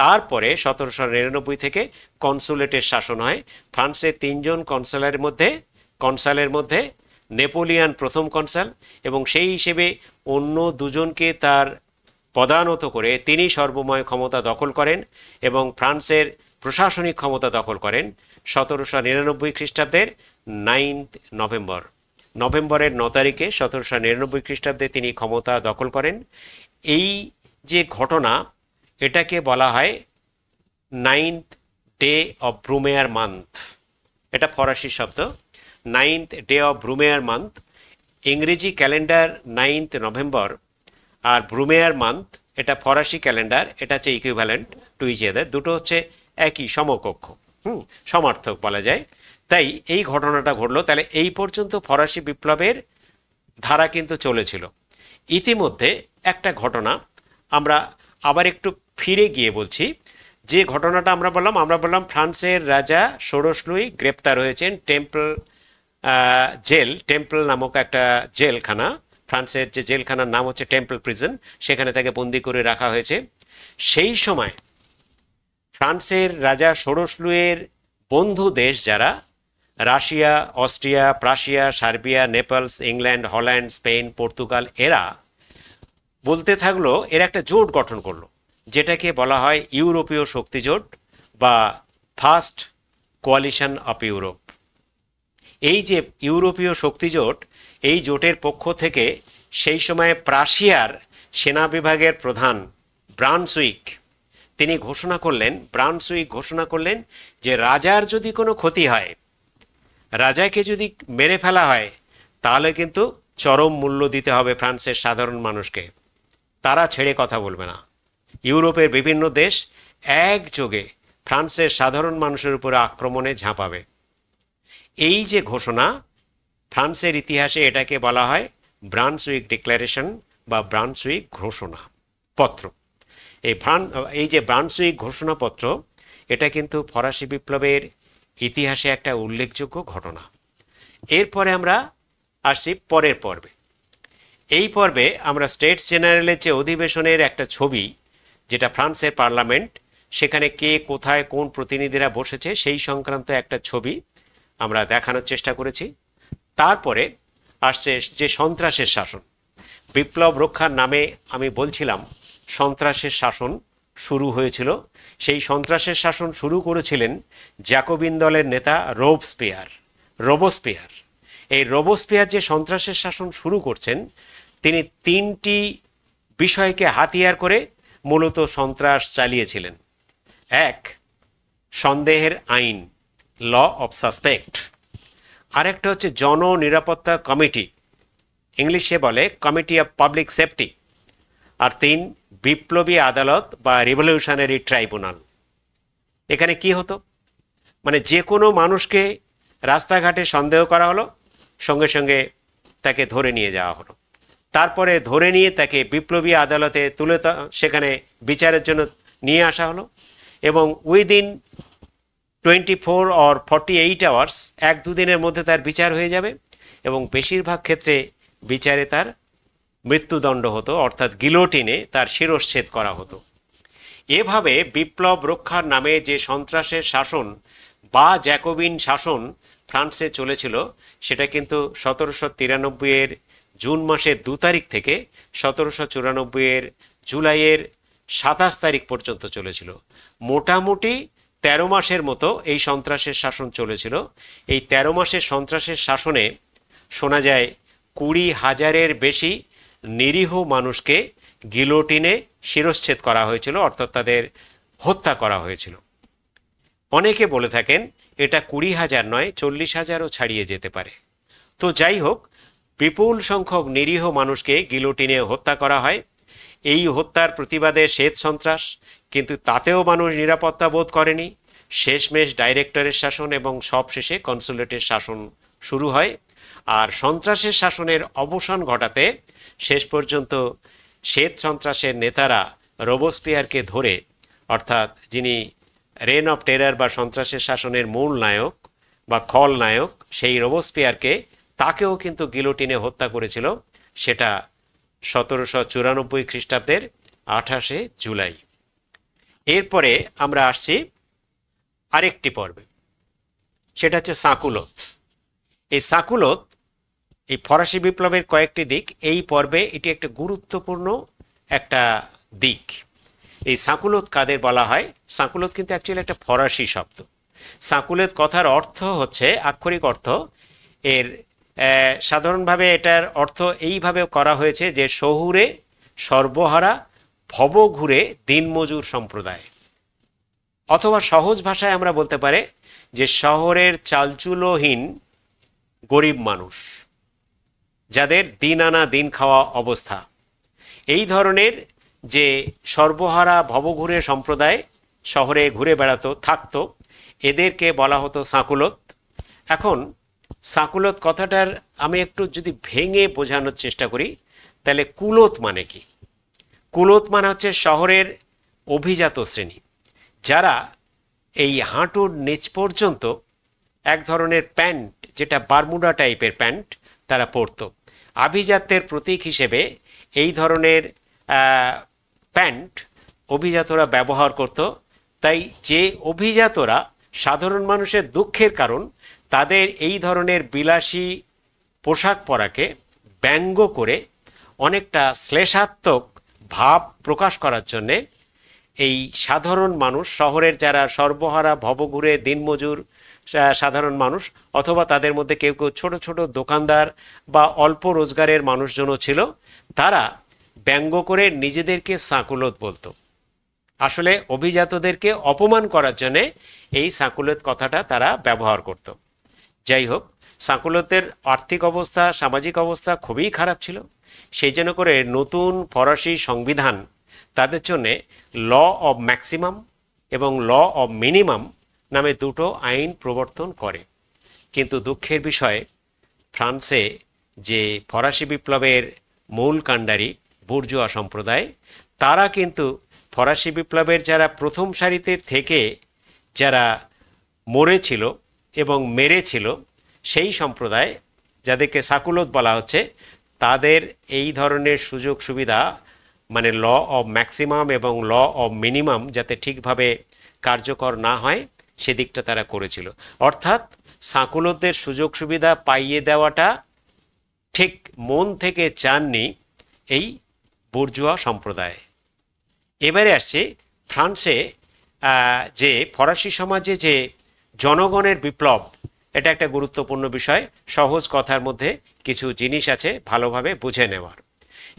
তারপরে 1799 থেকে কনসুলেটের শাসন হয়। ফ্রান্সের 3 জন কনসালের মধ্যে নেপোলিয়ন প্রথম কনসাল, এবং সেই হিসেবে অন্য 2 জনকে তার পদানত করে তিনি সর্বময় ক্ষমতা দখল করেন এবং ফ্রান্সের প্রশাসনিক ক্ষমতা দখল করেন 1799 খ্রিস্টাব্দের 9 নভেম্বর। নভেম্বরের 9 তারিখে 1799 খ্রিস্টাব্দে তিনি ক্ষমতা দখল করেন। এই যে ঘটনা, এটাকে বলা হয় 9th ডে অফ ব্রুমেয়ার মান্থ। এটা ফরাসি শব্দ, 9th ডে অফ ব্রুমেয়ার মান্থ। ইংরেজি ক্যালেন্ডার 9th নভেম্বর, আর ব্রুমেয়ার মান্থ এটা ফরাসি ক্যালেন্ডার, এটা হচ্ছে ইকুইভ্যালেন্ট টু ইচ আদার, দুটো হচ্ছে একই, সমকক্ষ, সমার্থক বলা যায়। তাই এই ঘটনাটা ঘটলো। তাহলে এই পর্যন্ত ফরাসি বিপ্লবের ধারা কিন্তু চলেছিল। ইতিমধ্যে একটা ঘটনা আমরা আবার একটু ফিরে গিয়ে বলছি। যে ঘটনাটা আমরা বললাম ফ্রান্সের রাজা ষোড়শ লুই গ্রেপ্তার হয়েছেন টেম্পল নামক একটা জেলখানা, ফ্রান্সের যে জেলখানার নাম হচ্ছে টেম্পল প্রিজন, সেখানে তাকে বন্দি করে রাখা হয়েছে। সেই সময় ফ্রান্সের রাজা ষোড়শ লুইয়ের বন্ধু দেশ যারা, Russia, Austria, Prussia, Serbia, Naples, England, Holland, Spain, Portugal, এরা বলতে থাকলো, এরা একটা জোট গঠন করলো, যেটাকে বলা হয় ইউরোপীয় শক্তি জোট বা ফার্স্ট কোয়ালিশন অফ ইউরোপ। এই যে ইউরোপীয় শক্তি জোট, এই জোটের পক্ষ থেকে সেই সময় প্রাশিয়ার সেনা বিভাগের প্রধান ব্রান্সউইক, তিনি ঘোষণা করলেন, ব্রান্সউইক ঘোষণা করলেন যে রাজার যদি কোনো ক্ষতি হয়, রাজাকে যদি মেরে ফেলা হয়, তাহলে কিন্তু চরম মূল্য দিতে হবে ফ্রান্সের সাধারণ মানুষকে, তারা ছেড়ে কথা বলবে না। ইউরোপের বিভিন্ন দেশ একযোগে ফ্রান্সের সাধারণ মানুষের উপরে আক্রমণে ঝাঁপাবে। এই যে ঘোষণা, ফ্রান্সের ইতিহাসে এটাকে বলা হয় ব্রান্সউইক ডিক্লারেশন বা ব্রান্সউইক ঘোষণা পত্র। এই যে ব্রান্সউইক ঘোষণাপত্র, এটা কিন্তু ফরাসি বিপ্লবের ইতিহাসে একটা উল্লেখযোগ্য ঘটনা। এরপরে আমরা আসছি পরের পর্বে। এই পর্বে আমরা স্টেটস জেনারেলের যে অধিবেশনের একটা ছবি, যেটা ফ্রান্সের পার্লামেন্ট, সেখানে কে কোথায় কোন প্রতিনিধিরা বসেছে সেই সংক্রান্ত একটা ছবি আমরা দেখানোর চেষ্টা করেছি। তারপরে আসছে যে সন্ত্রাসের শাসন, বিপ্লব রক্ষার নামে আমি বলছিলাম সন্ত্রাসের শাসন শুরু হয়েছিল। সেই সন্ত্রাসের শাসন শুরু করেছিলেন জ্যাকোবিন দলের নেতা রোবসপিয়ার। এই রোবসপিয়ার যে সন্ত্রাসের শাসন শুরু করছেন, তিনি তিনটি বিষয়কে হাতিয়ার করে মূলত সন্ত্রাস চালিয়েছিলেন। এক, সন্দেহের আইন, ল অফ সাসপেক্ট। আরেকটা হচ্ছে জননিরাপত্তা কমিটি, ইংলিশে বলে কমিটি অফ পাবলিক সেফটি। আর তিন, বিপ্লবী আদালত বা রিভলিউশনারি ট্রাইব্যুনাল। এখানে কি হতো, মানে যে কোনো মানুষকে রাস্তাঘাটে সন্দেহ করা হলো, সঙ্গে সঙ্গে তাকে ধরে নিয়ে যাওয়া হলো। তারপরে ধরে নিয়ে তাকে বিপ্লবী আদালতে সেখানে বিচারের জন্য নিয়ে আসা হলো, এবং উইদিন 24 or 48 আওয়ার্স, 1-2 দিনের মধ্যে তার বিচার হয়ে যাবে, এবং বেশিরভাগ ক্ষেত্রে বিচারে তার মৃত্যুদণ্ড হতো, অর্থাৎ গিলোটিনে তার শিরশ্ছেদ করা হতো। এভাবে বিপ্লব রক্ষার নামে যে সন্ত্রাসের শাসন বা জ্যাকোবিন শাসন ফ্রান্সে চলেছিল, সেটা কিন্তু 1793-এর জুন মাসের 2 তারিখ থেকে 1794-এর জুলাইয়ের 27 তারিখ পর্যন্ত চলেছিল। মোটামুটি 13 মাসের মতো এই সন্ত্রাসের শাসন চলেছিল। এই 13 মাসের সন্ত্রাসের শাসনে শোনা যায় 20,000-এর বেশি নিরীহ মানুষকে গিলোটিনে শিরশ্ছেদ করা হয়েছিল, অর্থাৎ তাদের হত্যা করা হয়েছিল। অনেকে বলে থাকেন এটা 20,000 নয়, 40,000-ও ছাড়িয়ে যেতে পারে। তো যাই হোক, বিপুল সংখ্যক নিরীহ মানুষকে গিলোটিনে হত্যা করা হয়। এই হত্যার প্রতিবাদে শ্বেত সন্ত্রাস, কিন্তু তাতেও মানুষ নিরাপত্তা বোধ করেনি। শেষমেশ ডাইরেক্টরের শাসন এবং সবশেষে কনসুলেটের শাসন শুরু হয়। আর সন্ত্রাসের শাসনের অবসান ঘটাতে শেষ পর্যন্ত শ্বেত সন্ত্রাসের নেতারা রোবসপিয়ারকে ধরে, অর্থাৎ যিনি রেন অফ টেরার বা সন্ত্রাসের শাসনের মূল নায়ক বা খলনায়ক, সেই রোবসপিয়ারকে, তাকেও কিন্তু গিলোটিনে হত্যা করেছিল। সেটা 1794 খ্রিস্টাব্দের 28 জুলাই। এরপরে আমরা আসছি আরেকটি পর্বে, সেটা হচ্ছে সাকুলত। এই সাকুলত, এই ফরাসি বিপ্লবের কয়েকটি দিক, এই পর্বে এটি একটা গুরুত্বপূর্ণ একটা দিক। এই সাকুলত কাদের বলা হয়? সাকুলত কিন্তু অ্যাকচুয়ালি একটা ফরাসি শব্দ। সাকুলত কথার অর্থ হচ্ছে, আক্ষরিক অর্থ এর সাধারণভাবে এটার অর্থ এইভাবে করা হয়েছে যে শহুরে সর্বহারা ভবঘুরে দিনমজুর সম্প্রদায়, অথবা সহজ ভাষায় আমরা বলতে পারি যে শহরের চালচুলোহীন গরিব মানুষ, যাদের দিন আনা দিন খাওয়া অবস্থা। এই ধরনের যে সর্বহারা ভবঘুরে সম্প্রদায় শহরে ঘুরে বেড়াতো, থাকতো, এদেরকে বলা হতো সাকুলত। এখন সাকুলত কথাটার আমি একটু যদি ভেঙে বোঝানোর চেষ্টা করি, তাহলে কুলত মানে কি? কুলত মানে হচ্ছে শহরের অভিজাত শ্রেণী, যারা এই হাঁটুর নিচ পর্যন্ত এক ধরনের প্যান্ট, যেটা বারমুডা টাইপের প্যান্ট, তারা পরতো। আভিজাত্যের প্রতীক হিসেবে এই ধরনের প্যান্ট অভিজাতরা ব্যবহার করত। তাই যে অভিজাতরা সাধারণ মানুষের দুঃখের কারণ, তাদের এই ধরনের বিলাসী পোশাক পরাকে ব্যঙ্গ করে অনেকটা শ্লেষাত্মক ভাব প্রকাশ করার জন্যে এই সাধারণ মানুষ, শহরের যারা সর্বহারা ভবঘুরে দিনমজুর সাধারণ মানুষ, অথবা তাদের মধ্যে কেউ কেউ ছোট ছোট দোকানদার বা অল্প রোজগারের মানুষজনও ছিল, তারা ব্যঙ্গ করে নিজেদেরকে সাকুলত বলতো। আসলে অভিজাতদেরকে অপমান করার জন্যে এই সাকুলোত কথাটা তারা ব্যবহার করত। যাই হোক, সাকুলোতের আর্থিক অবস্থা, সামাজিক অবস্থা খুবই খারাপ ছিল। সেই জন্য করে নতুন ফরাসি সংবিধান তাদের জন্যে ল অব ম্যাক্সিমাম এবং ল অব মিনিমাম নামে দুটো আইন প্রবর্তন করে। কিন্তু দুঃখের বিষয়, ফ্রান্সে যে ফরাসি বিপ্লবের মূল কাণ্ডারি বুর্জোয়া সম্প্রদায়, তারা কিন্তু ফরাসি বিপ্লবের যারা প্রথম সারিতে থেকে যারা মরেছিল এবং মেরেছিল, সেই সম্প্রদায় যাদেরকে সাকুলোত বলা হচ্ছে, তাদের এই ধরনের সুযোগ সুবিধা মানে ল অব ম্যাক্সিমাম এবং ল অব মিনিমাম যাতে ঠিকভাবে কার্যকর না হয় সেদিকটা তারা করেছিল। অর্থাৎ সাকুলোতদের সুযোগ সুবিধা পাইয়ে দেওয়াটা ঠিক মন থেকে চাননি এই বুর্জোয়া সম্প্রদায়। এবারে আসছে ফ্রান্সে যে ফরাসি সমাজে যে জনগণের বিপ্লব, এটা একটা গুরুত্বপূর্ণ বিষয়। সহজ কথার মধ্যে কিছু জিনিস আছে ভালোভাবে বুঝে নেওয়ার।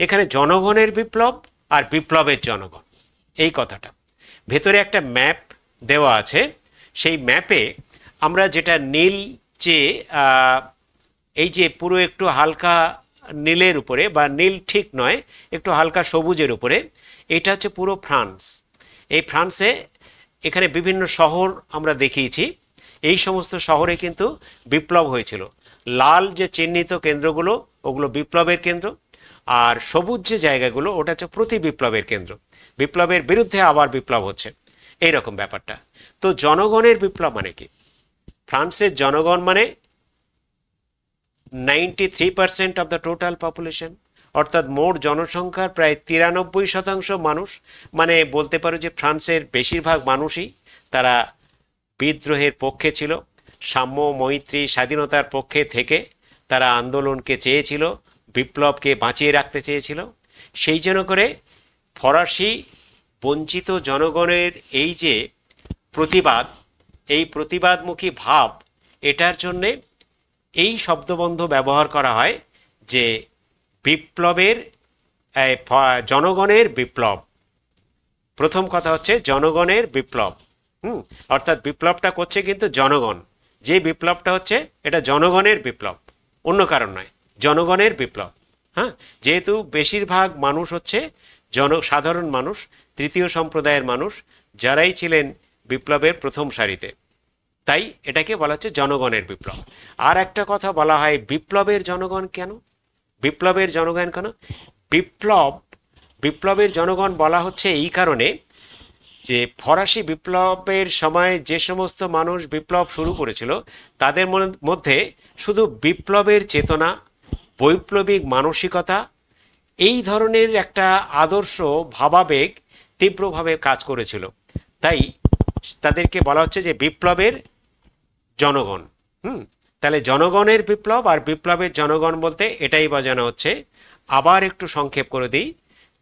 এখানে জনগণের বিপ্লব আর বিপ্লবের জনগণ, এই কথাটা ভেতরে একটা ম্যাপ দেওয়া আছে। সেই ম্যাপে আমরা যেটা নীল, যে এই যে পুরো একটু হালকা নীলের উপরে, বা নীল ঠিক নয়, একটু হালকা সবুজের উপরে, এটা হচ্ছে পুরো ফ্রান্স। এই ফ্রান্সে এখানে বিভিন্ন শহর আমরা দেখিয়েছি। এই সমস্ত শহরে কিন্তু বিপ্লব হয়েছিল। লাল যে চিহ্নিত কেন্দ্রগুলো, ওগুলো বিপ্লবের কেন্দ্র, আর সবুজ যে জায়গাগুলো, ওটা হচ্ছে প্রতি বিপ্লবের কেন্দ্র। বিপ্লবের বিরুদ্ধে আবার বিপ্লব হচ্ছে, এইরকম ব্যাপারটা। তো জনগণের বিপ্লব মানে কি? ফ্রান্সের জনগণ মানে 93% অফ দ্য টোটাল পপুলেশন, অর্থাৎ মোট জনসংখ্যার প্রায় 93% মানুষ। মানে বলতে পারো যে ফ্রান্সের বেশিরভাগ মানুষই তারা বিদ্রোহের পক্ষে ছিল, সাম্য, মৈত্রী, স্বাধীনতার পক্ষে থেকে তারা আন্দোলনকে চেয়েছিল, বিপ্লবকে বাঁচিয়ে রাখতে চেয়েছিল। সেই জন্য করে ফরাসি বঞ্চিত জনগণের এই যে প্রতিবাদ, এই প্রতিবাদমুখী ভাব, এটার জন্যে এই শব্দবন্ধ ব্যবহার করা হয় যে বিপ্লবের, জনগণের বিপ্লব। প্রথম কথা হচ্ছে জনগণের বিপ্লব। অর্থাৎ বিপ্লবটা করছে কিন্তু জনগণ। যে বিপ্লবটা হচ্ছে এটা জনগণের বিপ্লব, অন্য কারণ নয়, জনগণের বিপ্লব। হ্যাঁ, যেহেতু বেশিরভাগ মানুষ হচ্ছে সাধারণ মানুষ, তৃতীয় সম্প্রদায়ের মানুষ, যারাই ছিলেন বিপ্লবের প্রথম সারিতে, তাই এটাকে বলা হচ্ছে জনগণের বিপ্লব। আর একটা কথা বলা হয় বিপ্লবের জনগণ কেন? বিপ্লবের জনগণ কেন? বিপ্লবের জনগণ বলা হচ্ছে এই কারণে যে ফরাসি বিপ্লবের সময় যে সমস্ত মানুষ বিপ্লব শুরু করেছিল, তাদের মধ্যে শুধু বিপ্লবের চেতনা, বৈপ্লবিক মানসিকতা, এই ধরনের একটা আদর্শ ভাবাবেগ তীব্রভাবে কাজ করেছিল। তাই তাদেরকে বলা হচ্ছে যে বিপ্লবের জনগণ। তাহলে জনগণের বিপ্লব আর বিপ্লবের জনগণ বলতে এটাই বোঝানো হচ্ছে। আবার একটু সংক্ষেপ করে দিই।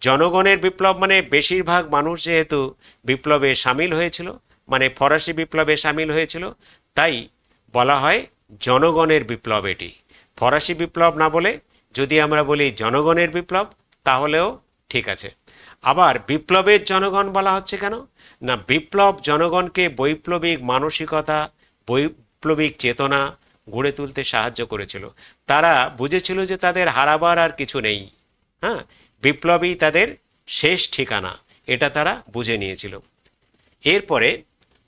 জনগণের বিপ্লব মানে বেশিরভাগ মানুষ যেহেতু বিপ্লবে সামিল হয়েছিল, মানে ফরাসি বিপ্লবে সামিল হয়েছিল, তাই বলা হয় জনগণের বিপ্লব। এটি ফরাসি বিপ্লব না বলে যদি আমরা বলি জনগণের বিপ্লব, তাহলেও ঠিক আছে। আবার বিপ্লবের জনগণ বলা হচ্ছে কেন না, বিপ্লব জনগণকে বৈপ্লবিক মানসিকতা, বৈপ্লবিক চেতনা গড়ে তুলতে সাহায্য করেছিল। তারা বুঝেছিল যে তাদের হারাবার আর কিছু নেই। হ্যাঁ, বিপ্লবই তাদের শেষ ঠিকানা, এটা তারা বুঝে নিয়েছিল। এরপরে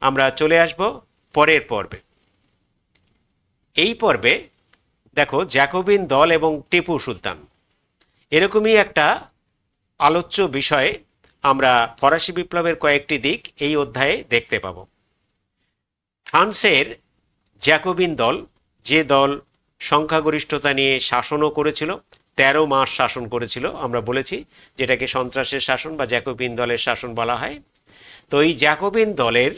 আমরা চলে আসব পরের পর্বে। এই পর্বে দেখো জ্যাকোবিন দল এবং টিপু সুলতান, এরকমই একটা আলোচ্য বিষয় আমরা ফরাসি বিপ্লবের কয়েকটি দিক এই অধ্যায়ে দেখতে পাব। ফ্রান্সের জ্যাকোবিন দল, যে দল সংখ্যাগরিষ্ঠতা নিয়ে শাসনও করেছিল, 13 মাস শাসন করেছিল, আমরা বলেছি যেটাকে সন্ত্রাসের শাসন বা জ্যাকোবিন দলের শাসন বলা হয়। তো এই জ্যাকোবিন দলের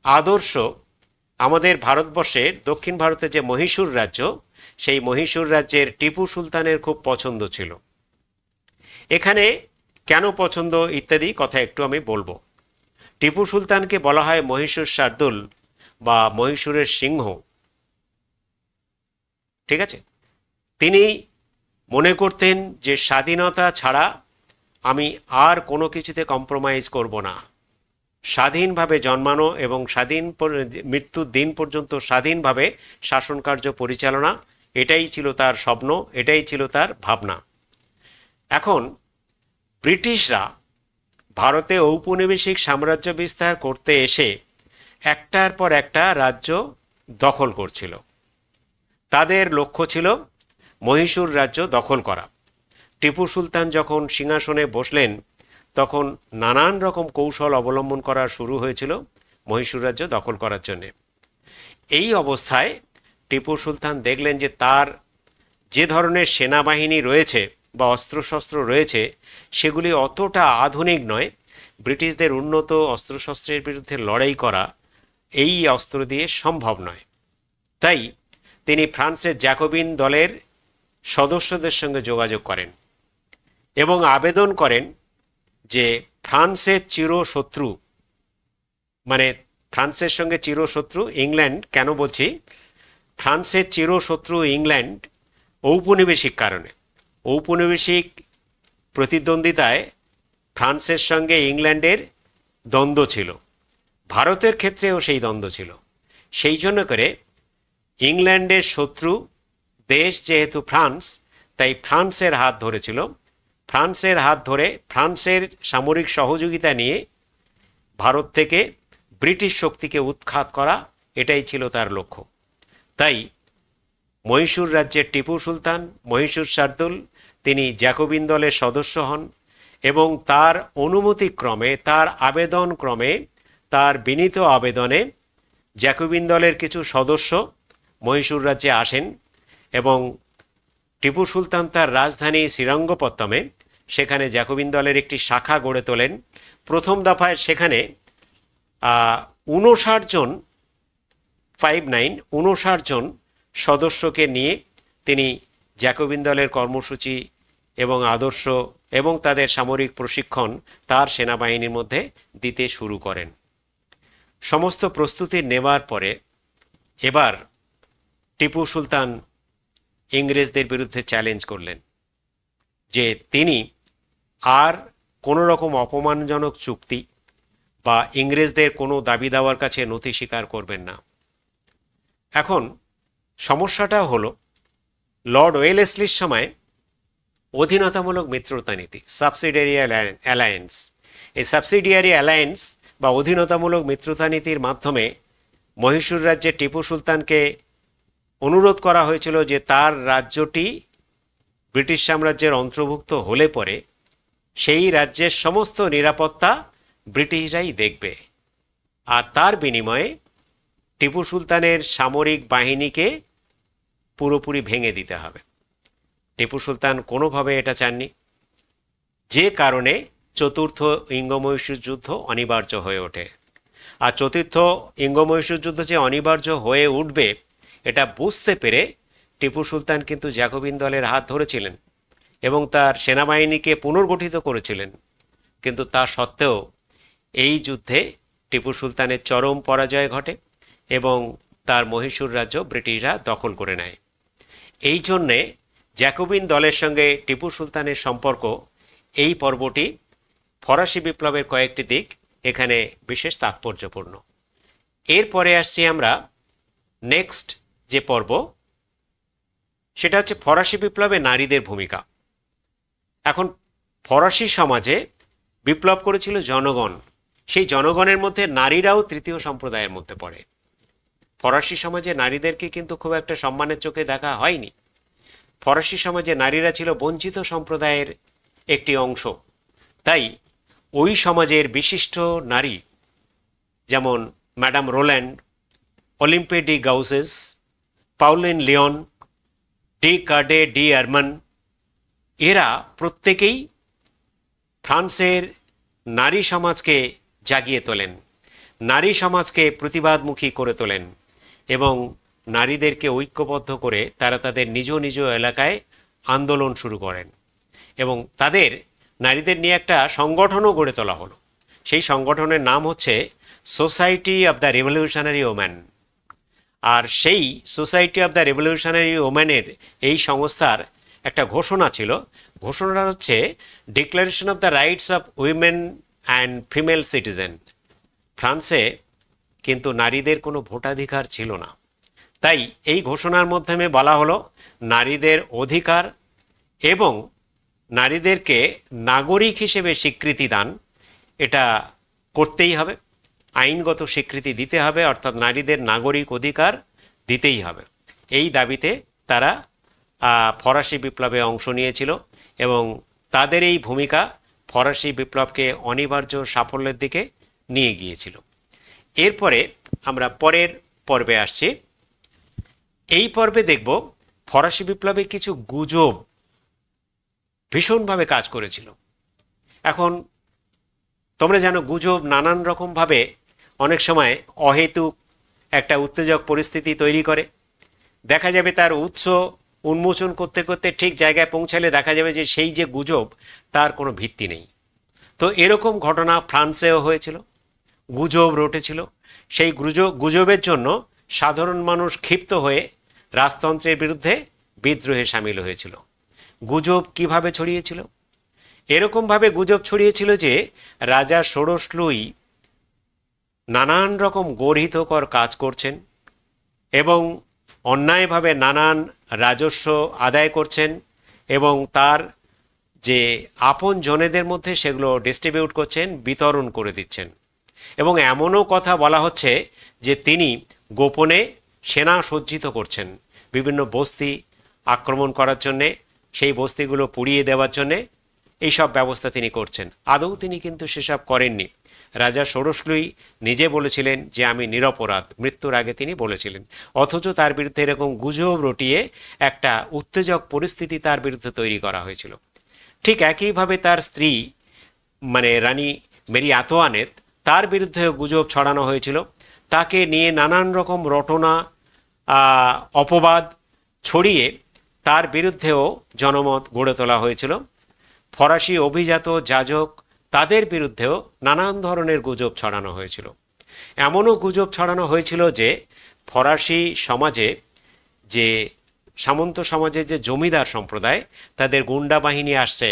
আদর্শ আমাদের ভারতবর্ষের দক্ষিণ ভারতের যে মহীশূর রাজ্য, সেই মহীশূর রাজ্যের টিপু সুলতানের খুব পছন্দ ছিল। এখানে কেন পছন্দ ইত্যাদি কথা একটু আমি বলবো। টিপু সুলতানকে বলা হয় মহীশূর শার্দুল বা মহীশূরের সিংহ। ঠিক আছে, তিনি মনে করতেন যে স্বাধীনতা ছাড়া আমি আর কোনো কিছুতে কম্প্রোমাইজ করব না, স্বাধীনভাবে জন্মানো এবং মৃত্যুর দিন পর্যন্ত স্বাধীনভাবে শাসনকার্য পরিচালনা, এটাই ছিল তার স্বপ্ন, এটাই ছিল তার ভাবনা। এখন ব্রিটিশরা ভারতে ঔপনিবেশিক সাম্রাজ্য বিস্তার করতে এসে একটার পর একটা রাজ্য দখল করছিল। তাদের লক্ষ্য ছিল মহীশূর রাজ্য দখল করা। টিপু সুলতান যখন সিংহাসনে বসলেন তখন নানান রকম কৌশল অবলম্বন করা শুরু হয়েছিল মহীশূর রাজ্য দখল করার জন্যে। এই অবস্থায় টিপু সুলতান দেখলেন যে তার যে ধরনের সেনাবাহিনী রয়েছে বা অস্ত্রশস্ত্র রয়েছে সেগুলি অতটা আধুনিক নয়, ব্রিটিশদের উন্নত অস্ত্রশস্ত্রের বিরুদ্ধে লড়াই করা এই অস্ত্র দিয়ে সম্ভব নয়। তাই তিনি ফ্রান্সের জ্যাকোবিন দলের সদস্যদের সঙ্গে যোগাযোগ করেন এবং আবেদন করেন যে ফ্রান্সের চিরশত্রু, মানে ফ্রান্সের সঙ্গে চিরশত্রু ইংল্যান্ড, কেন বলছি ফ্রান্সের চিরশত্রু ইংল্যান্ড ঔপনিবেশিক কারণে, ঔপনিবেশিক প্রতিদ্বন্দ্বিতায় ফ্রান্সের সঙ্গে ইংল্যান্ডের দ্বন্দ্ব ছিল, ভারতের ক্ষেত্রেও সেই দ্বন্দ্ব ছিল। সেই জন্য করে ইংল্যান্ডের শত্রু দেশ যেহেতু ফ্রান্স, তাই ফ্রান্সের হাত ধরেছিল। ফ্রান্সের হাত ধরে ফ্রান্সের সামরিক সহযোগিতা নিয়ে ভারত থেকে ব্রিটিশ শক্তিকে উৎখাত করা, এটাই ছিল তার লক্ষ্য। তাই মহীশূর রাজ্যের টিপু সুলতান, মহীশূর শার্দুল, তিনি জ্যাকোবিন দলের সদস্য হন এবং তার অনুমতিক্রমে, তার আবেদন ক্রমে, তার বিনীত আবেদনে জ্যাকোবিন দলের কিছু সদস্য মহীশূর রাজ্যে আসেন এবং টিপু সুলতান তার রাজধানী শ্রীরঙ্গপত্তমে সেখানে জ্যাকোবিন দলের একটি শাখা গড়ে তোলেন। প্রথম দফায় সেখানে 59 জন সদস্যকে নিয়ে তিনি জ্যাকোবিন দলের কর্মসূচি এবং আদর্শ এবং তাদের সামরিক প্রশিক্ষণ তার সেনাবাহিনীর মধ্যে দিতে শুরু করেন। সমস্ত প্রস্তুতি নেওয়ার পরে এবার টিপু সুলতান ইংরেজদের বিরুদ্ধে চ্যালেঞ্জ করলেন যে তিনি আর কোনো রকম অপমানজনক চুক্তি বা ইংরেজদের কোনো দাবি দাওয়ার কাছে নথি স্বীকার করবেন না। এখন সমস্যাটা হলো লর্ড ওয়েলেসলির সময় অধীনতামূলক মিত্রতা নীতি, সাবসিডিয়ারি অ্যালায়েন্স, এই সাবসিডিয়ারি অ্যালায়েন্স বা অধীনতামূলক মিত্রতা নীতির মাধ্যমে মহীশূর রাজ্যে টিপু সুলতানকে অনুরোধ করা হয়েছিল যে তার রাজ্যটি ব্রিটিশ সাম্রাজ্যের অন্তর্ভুক্ত হলে পরে সেই রাজ্যের সমস্ত নিরাপত্তা ব্রিটিশরাই দেখবে, আর তার বিনিময়ে টিপু সুলতানের সামরিক বাহিনীকে পুরোপুরি ভেঙে দিতে হবে। টিপু সুলতান কোনোভাবে এটা চাননি, যে কারণে চতুর্থ ইঙ্গ-মহীশূর যুদ্ধ অনিবার্য হয়ে ওঠে। আর চতুর্থ ইঙ্গ-মহীশূর যুদ্ধ যে অনিবার্য হয়ে উঠবে এটা বুঝতে পেরে টিপু সুলতান কিন্তু জ্যাকোবিন দলের হাত ধরেছিলেন এবং তার সেনাবাহিনীকে পুনর্গঠিত করেছিলেন, কিন্তু তা সত্ত্বেও এই যুদ্ধে টিপু সুলতানের চরম পরাজয় ঘটে এবং তার মহীশূর রাজ্য ব্রিটিশরা দখল করে নেয়। এই জন্যে জ্যাকোবিন দলের সঙ্গে টিপু সুলতানের সম্পর্ক, এই পর্বটি ফরাসি বিপ্লবের কয়েকটি দিক এখানে বিশেষ তাৎপর্যপূর্ণ। এরপরে আসছি আমরা নেক্সট যে পর্ব, সেটা হচ্ছে ফরাসি বিপ্লবে নারীদের ভূমিকা। এখন ফরাসি সমাজে বিপ্লব করেছিল জনগণ, সেই জনগণের মধ্যে নারীরাও তৃতীয় সম্প্রদায়ের মধ্যে পড়ে। ফরাসি সমাজে নারীদেরকে কিন্তু খুব একটা সম্মানের চোখে দেখা হয়নি। ফরাসি সমাজে নারীরা ছিল বঞ্চিত সম্প্রদায়ের একটি অংশ। তাই ওই সমাজের বিশিষ্ট নারী যেমন madame Roland, Olympe de Gouges, Pauline Leon, de Corday de Armont, এরা প্রত্যেকেই ফ্রান্সের নারী সমাজকে জাগিয়ে তোলেন, নারী সমাজকে প্রতিবাদমুখী করে তোলেন এবং নারীদেরকে ঐক্যবদ্ধ করে তারা তাদের নিজ নিজ এলাকায় আন্দোলন শুরু করেন এবং তাদের নারীদের নিয়ে একটা সংগঠনও গড়ে তোলা হলো। সেই সংগঠনের নাম হচ্ছে society of the revolutionary woman. আর সেই সোসাইটি অব দ্য রেভলিউশনারি ওম্যানের এই সংস্থার একটা ঘোষণা ছিল। ঘোষণাটা হচ্ছে declaration of the rights of women and female citizen. ফ্রান্সে কিন্তু নারীদের কোনো ভোটাধিকার ছিল না। তাই এই ঘোষণার মাধ্যমে বলা হলো নারীদের অধিকার এবং নারীদেরকে নাগরিক হিসেবে স্বীকৃতি দান এটা করতেই হবে, আইনগত স্বীকৃতি দিতে হবে, অর্থাৎ নারীদের নাগরিক অধিকার দিতেই হবে। এই দাবিতে তারা ফরাসি বিপ্লবে অংশ নিয়েছিল এবং তাদের এই ভূমিকা ফরাসি বিপ্লবকে অনিবার্য সাফল্যের দিকে নিয়ে গিয়েছিল। এরপরে আমরা পরের পর্বে আসছি। এই পর্বে দেখব ফরাসি বিপ্লবে কিছু গুজব ভীষণভাবে কাজ করেছিল। এখন তোমরা জানো গুজব নানান রকমভাবে অনেক সময় অহেতুক একটা উত্তেজক পরিস্থিতি তৈরি করে। দেখা যাবে তার উৎস উন্মোচন করতে করতে ঠিক জায়গায় পৌঁছালে দেখা যাবে যে সেই যে গুজব তার কোনো ভিত্তি নেই। তো এরকম ঘটনা ফ্রান্সেও হয়েছিল, গুজব রটেছিল। সেই গুজবের জন্য সাধারণ মানুষ ক্ষিপ্ত হয়ে রাজতন্ত্রের বিরুদ্ধে বিদ্রোহে সামিল হয়েছিল। গুজব কিভাবে ছড়িয়েছিল? এরকমভাবে গুজব ছড়িয়েছিল যে রাজা ষোড়শ লুই নানান রকম গর্হিতকর কাজ করছেন এবং অন্যায়ভাবে নানান রাজস্ব আদায় করছেন এবং তার যে আপন জনেদের মধ্যে সেগুলো ডিস্ট্রিবিউট করছেন, বিতরণ করে দিচ্ছেন। এবং এমনও কথা বলা হচ্ছে যে তিনি গোপনে সেনা সজ্জিত করছেন বিভিন্ন বস্তি আক্রমণ করার জন্যে, সেই বস্তিগুলো পুড়িয়ে দেওয়ার জন্যে এইসব ব্যবস্থা তিনি করছেন। আদৌ তিনি কিন্তু সেসব করেননি। রাজা ষোড়শ লুই নিজে বলেছিলেন যে আমি নিরপরাধ, মৃত্যুর আগে তিনি বলেছিলেন। অথচ তার বিরুদ্ধে এরকম গুজব রটিয়ে একটা উত্তেজক পরিস্থিতি তার বিরুদ্ধে তৈরি করা হয়েছিল। ঠিক একইভাবে তার স্ত্রী মানে রানী মেরি আতোয়ানেত, তার বিরুদ্ধেও গুজব ছড়ানো হয়েছিল। তাকে নিয়ে নানান রকম রটনা অপবাদ ছড়িয়ে তার বিরুদ্ধেও জনমত গড়ে তোলা হয়েছিল। ফরাসি অভিজাত যাজক তাদের বিরুদ্ধেও নানান ধরনের গুজব ছড়ানো হয়েছিল। এমনও গুজব ছড়ানো হয়েছিল যে ফরাসি সমাজে যে সামন্ত সমাজের যে জমিদার সম্প্রদায়, তাদের গুন্ডা বাহিনী আসছে,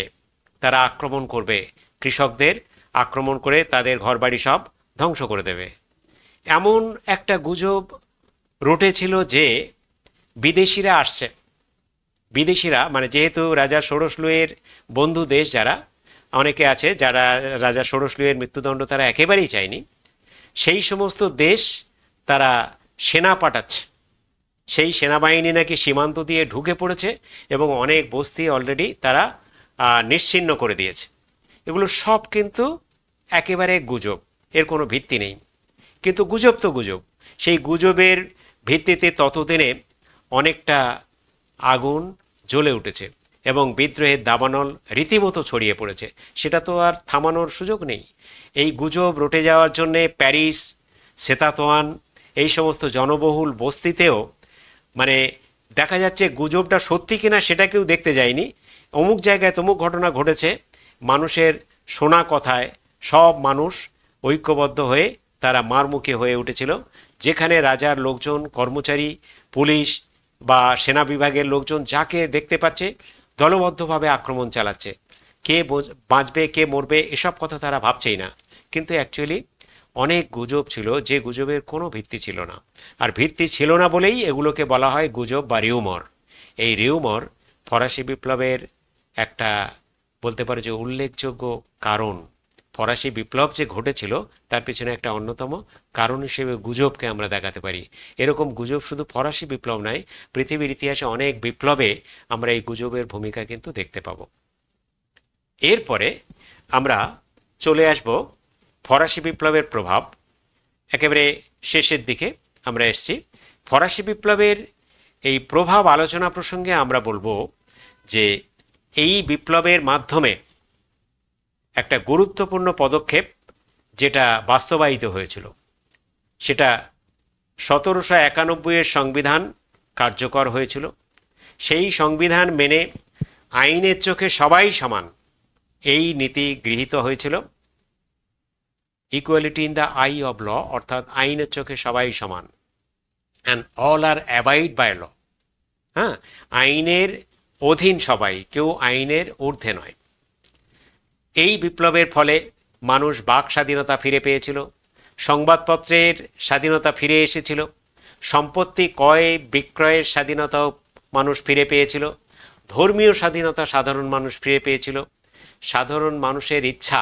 তারা আক্রমণ করবে, কৃষকদের আক্রমণ করে তাদের ঘরবাড়ি সব ধ্বংস করে দেবে। এমন একটা গুজব রটেছিল যে বিদেশিরা আসছে, বিদেশিরা মানে যেহেতু রাজা ষোড়শ লুইয়ের বন্ধু দেশ যারা অনেকে আছে, যারা রাজা ষোড়শ লুইয়ের মৃত্যুদণ্ড তারা একেবারেই চায়নি, সেই সমস্ত দেশ তারা সেনা পাঠাচ্ছে। সেই সেনাবাহিনী নাকি সীমান্ত দিয়ে ঢুকে পড়েছে এবং অনেক বস্তি অলরেডি তারা নিশ্চিহ্ন করে দিয়েছে। এগুলো সব কিন্তু একেবারে গুজব, এর কোনো ভিত্তি নেই। কিন্তু গুজব তো গুজব। সেই গুজবের ভিত্তিতে ততদিনে অনেকটা আগুন জ্বলে উঠেছে এবং বিদ্রোহের দাবানল রীতিমতো ছড়িয়ে পড়েছে। সেটা তো আর থামানোর সুযোগ নেই। এই গুজব রটে যাওয়ার জন্যে প্যারিস, সেতাতোয়ান এই সমস্ত জনবহুল বস্তিতেও মানে দেখা যাচ্ছে গুজবটা সত্যি কিনা সেটা কেউ দেখতে যায়নি। অমুক জায়গায় তমুক ঘটনা ঘটেছে, মানুষের শোনা কথায় সব মানুষ ঐক্যবদ্ধ হয়ে তারা মারমুখী হয়ে উঠেছিল। যেখানে রাজার লোকজন, কর্মচারী, পুলিশ বা সেনা বিভাগের লোকজন যাকে দেখতে পাচ্ছে দলবদ্ধভাবে আক্রমণ চালাচ্ছে। কে বাঁচবে কে মরবে এসব কথা তারা ভাবছেই না। কিন্তু অ্যাকচুয়ালি অনেক গুজব ছিল যে গুজবের কোনো ভিত্তি ছিল না। আর ভিত্তি ছিল না বলেই এগুলোকে বলা হয় গুজব বা রিউমর। এই রিউমর ফরাসি বিপ্লবের একটা বলতে পারে যে উল্লেখযোগ্য কারণ। ফরাসি বিপ্লব যে ঘটেছিল তার পিছনে একটা অন্যতম কারণ হিসেবে গুজবকে আমরা দেখাতে পারি। এরকম গুজব শুধু ফরাসি বিপ্লব নয়, পৃথিবীর ইতিহাসে অনেক বিপ্লবে আমরা এই গুজবের ভূমিকা কিন্তু দেখতে পাব। এরপরে আমরা চলে আসব ফরাসি বিপ্লবের প্রভাব। একেবারে শেষের দিকে আমরা এসেছি। ফরাসি বিপ্লবের এই প্রভাব আলোচনা প্রসঙ্গে আমরা বলবো যে এই বিপ্লবের মাধ্যমে একটা গুরুত্বপূর্ণ পদক্ষেপ যেটা বাস্তবায়িত হয়েছিল, সেটা 1791-এর সংবিধান কার্যকর হয়েছিল। সেই সংবিধান মেনে আইনের চোখে সবাই সমান এই নীতি গৃহীত হয়েছিল। Equality in the eye of law, অর্থাৎ আইনের চোখে সবাই সমান। And all are abide by law. হ্যাঁ, আইনের অধীন সবাই, কেউ আইনের ঊর্ধ্বে নয়। এই বিপ্লবের ফলে মানুষ বাক স্বাধীনতা ফিরে পেয়েছিল, সংবাদপত্রের স্বাধীনতা ফিরে এসেছিল, সম্পত্তি ক্রয় বিক্রয়ের স্বাধীনতাও মানুষ ফিরে পেয়েছিল, ধর্মীয় স্বাধীনতা সাধারণ মানুষ ফিরে পেয়েছিল, সাধারণ মানুষের ইচ্ছা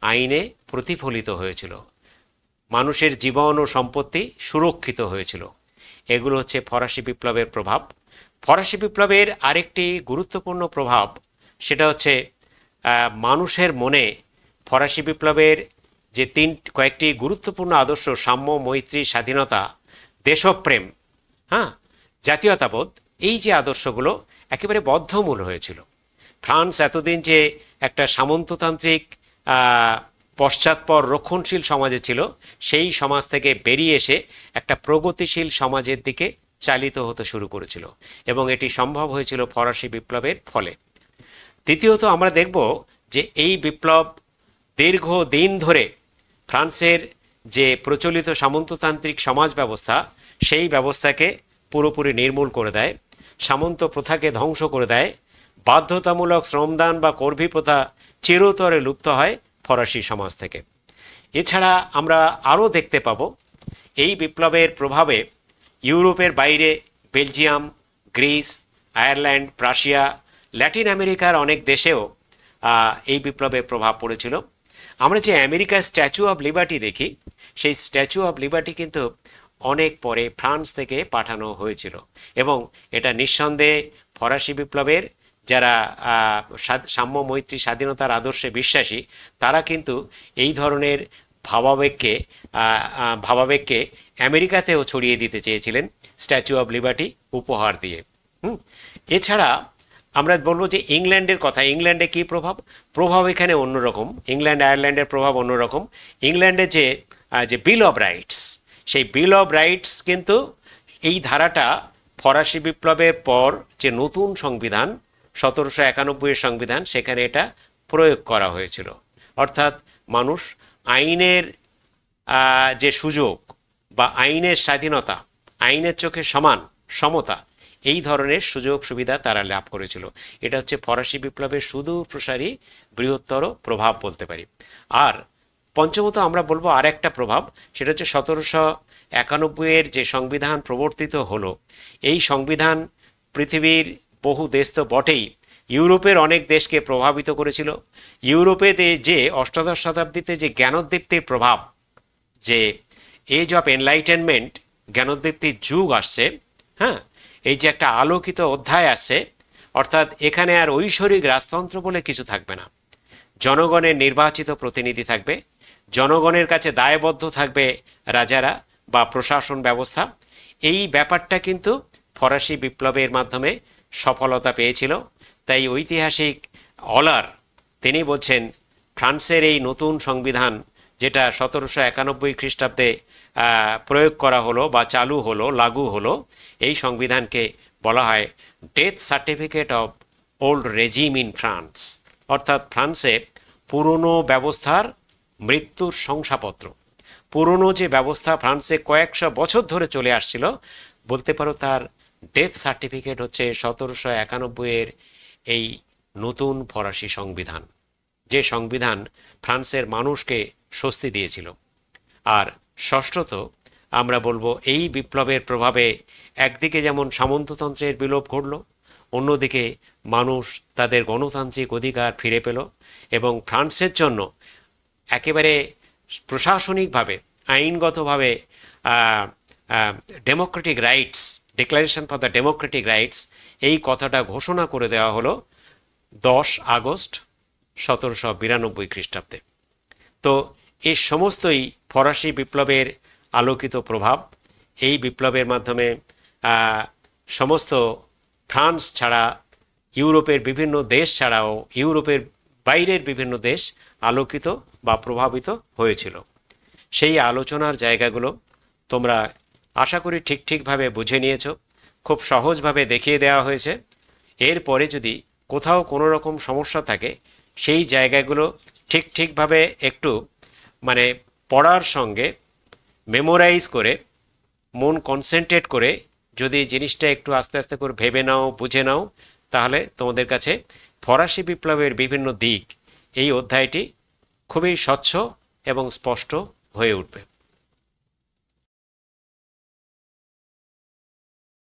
আইনে প্রতিফলিত হয়েছিল, মানুষের জীবন ও সম্পত্তি সুরক্ষিত হয়েছিল। এগুলো হচ্ছে ফরাসি বিপ্লবের প্রভাব। ফরাসি বিপ্লবের আরেকটি গুরুত্বপূর্ণ প্রভাব, সেটা হচ্ছে মানুষের মনে ফরাসি বিপ্লবের যে কয়েকটি গুরুত্বপূর্ণ আদর্শ, সাম্য, মৈত্রী, স্বাধীনতা, দেশপ্রেম, জাতীয়তাবোধ, এই যে আদর্শগুলো একেবারে বদ্ধমূল হয়েছিল। ফ্রান্স এতদিন যে একটা সামন্ততান্ত্রিক পশ্চাৎপর রক্ষণশীল সমাজে ছিল, সেই সমাজ থেকে বেরিয়ে এসে একটা প্রগতিশীল সমাজের দিকে চালিত হতে শুরু করেছিল, এবং এটি সম্ভব হয়েছিল ফরাসি বিপ্লবের ফলে। দ্বিতীয়ত আমরা দেখব যে এই বিপ্লব দীর্ঘদিন ধরে ফ্রান্সের যে প্রচলিত সামন্ততান্ত্রিক সমাজ ব্যবস্থা, সেই ব্যবস্থাকে পুরোপুরি নির্মূল করে দেয়, সামন্ত প্রথাকে ধ্বংস করে দেয়, বাধ্যতামূলক শ্রমদান বা কর্মী প্রথা চিরতরে লুপ্ত হয় ফরাসি সমাজ থেকে। এছাড়া আমরা আরও দেখতে পাব এই বিপ্লবের প্রভাবে ইউরোপের বাইরে Belgium, Greece, Ireland, Russia, Latin আমেরিকার অনেক দেশেও এই বিপ্লবের প্রভাব পড়েছিল। আমরা যে আমেরিকার স্ট্যাচু অফ লিবার্টি দেখি, সেই স্ট্যাচু অফ লিবার্টি কিন্তু অনেক পরে ফ্রান্স থেকে পাঠানো হয়েছিল, এবং এটা নিঃসন্দেহে ফরাসি বিপ্লবের যারা সাম্য, মৈত্রী, স্বাধীনতার আদর্শে বিশ্বাসী, তারা কিন্তু এই ধরনের ভাবাবেগকে আমেরিকাতেও ছড়িয়ে দিতে চেয়েছিলেন স্ট্যাচু অফ লিবার্টি উপহার দিয়ে। এছাড়া আমরা বলবো যে ইংল্যান্ডের কথা। ইংল্যান্ডে কী প্রভাব এখানে অন্যরকম। ইংল্যান্ড আয়ারল্যান্ডের প্রভাব অন্যরকম। ইংল্যান্ডে যে বিল অফ রাইটস, সেই বিল অফ রাইটস কিন্তু এই ধারাটা ফরাসি বিপ্লবের পর যে নতুন সংবিধান 1791 সংবিধান, সেখানে এটা প্রয়োগ করা হয়েছিল। অর্থাৎ মানুষ আইনের যে সুযোগ বা আইনের স্বাধীনতা, আইনের চোখে সমতা, এই ধরনের সুযোগ সুবিধা তারা লাভ করেছিল। এটা হচ্ছে ফরাসি বিপ্লবের সুদূর প্রসারী বৃহত্তর প্রভাব বলতে পারি। আর পঞ্চমত আমরা বলবো আর একটা প্রভাব, সেটা হচ্ছে 1791 যে সংবিধান প্রবর্তিত হলো, এই সংবিধান পৃথিবীর বহু দেশ তো বটেই, ইউরোপের অনেক দেশকে প্রভাবিত করেছিল। ইউরোপে যে অষ্টাদশ শতাব্দীতে যে জ্ঞানোদ্দীপ্তির প্রভাব, যে এজ অফ এনলাইটেনমেন্ট, জ্ঞানোদ্দীপ্তির যুগ আসছে, এই যে একটা আলোকিত অধ্যায় আসছে, অর্থাৎ এখানে আর ঐশ্বরিক রাজতন্ত্র বলে কিছু থাকবে না, জনগণের নির্বাচিত প্রতিনিধি থাকবে, জনগণের কাছে দায়বদ্ধ থাকবে রাজারা বা প্রশাসন ব্যবস্থা। এই ব্যাপারটা কিন্তু ফরাসি বিপ্লবের মাধ্যমে সফলতা পেয়েছিল। তাই ঐতিহাসিক অলার তিনি বলছেন, ফ্রান্সের এই নতুন সংবিধান যেটা 1791 খ্রিস্টাব্দে প্রয়োগ করা হলো বা লাগু হলো, এই সংবিধানকে বলা হয় death certificate of old regime in France, অর্থাৎ ফ্রান্সের পুরনো ব্যবস্থার মৃত্যুর শংসাপত্র। পুরনো যে ব্যবস্থা ফ্রান্সে কয়েকশো বছর ধরে চলে আসছিল, বলতে পারো তার ডেথ সার্টিফিকেট হচ্ছে 1791 এই নতুন ফরাসি সংবিধান, যে সংবিধান ফ্রান্সের মানুষকে স্বস্তি দিয়েছিল। আর ষষ্ঠত আমরা বলবো এই বিপ্লবের প্রভাবে একদিকে যেমন সামন্ততন্ত্রের বিলোপ ঘটল, অন্যদিকে মানুষ তাদের গণতান্ত্রিক অধিকার ফিরে পেল, এবং ফ্রান্সের জন্য একেবারে প্রশাসনিকভাবে, আইনগতভাবে Democratic rights, declaration for the Democratic rights, এই কথাটা ঘোষণা করে দেওয়া হলো 10 আগস্ট 1792 খ্রিস্টাব্দে। তো এই সমস্তই ফরাসি বিপ্লবের আলোকিত প্রভাব। এই বিপ্লবের মাধ্যমে সমস্ত ফ্রান্স ছাড়া ইউরোপের বিভিন্ন দেশ ছাড়াও ইউরোপের বাইরের বিভিন্ন দেশ আলোকিত বা প্রভাবিত হয়েছিল। সেই আলোচনার জায়গাগুলো তোমরা আশা করি ঠিকভাবে বুঝে নিয়েছো, খুব সহজভাবে দেখিয়ে দেওয়া হয়েছে। এরপরে যদি কোথাও কোনো রকম সমস্যা থাকে, সেই জায়গাগুলো ঠিকভাবে একটু পড়ার সঙ্গে মেমোরাইজ করে, মন কনসেন্ট্রেট করে যদি জিনিসটা একটু আস্তে আস্তে করে ভেবে নাও, বুঝে নাও, তাহলে তোমাদের কাছে ফরাসি বিপ্লবের বিভিন্ন দিক এই অধ্যায়টি খুবই স্বচ্ছ এবং স্পষ্ট হয়ে উঠবে।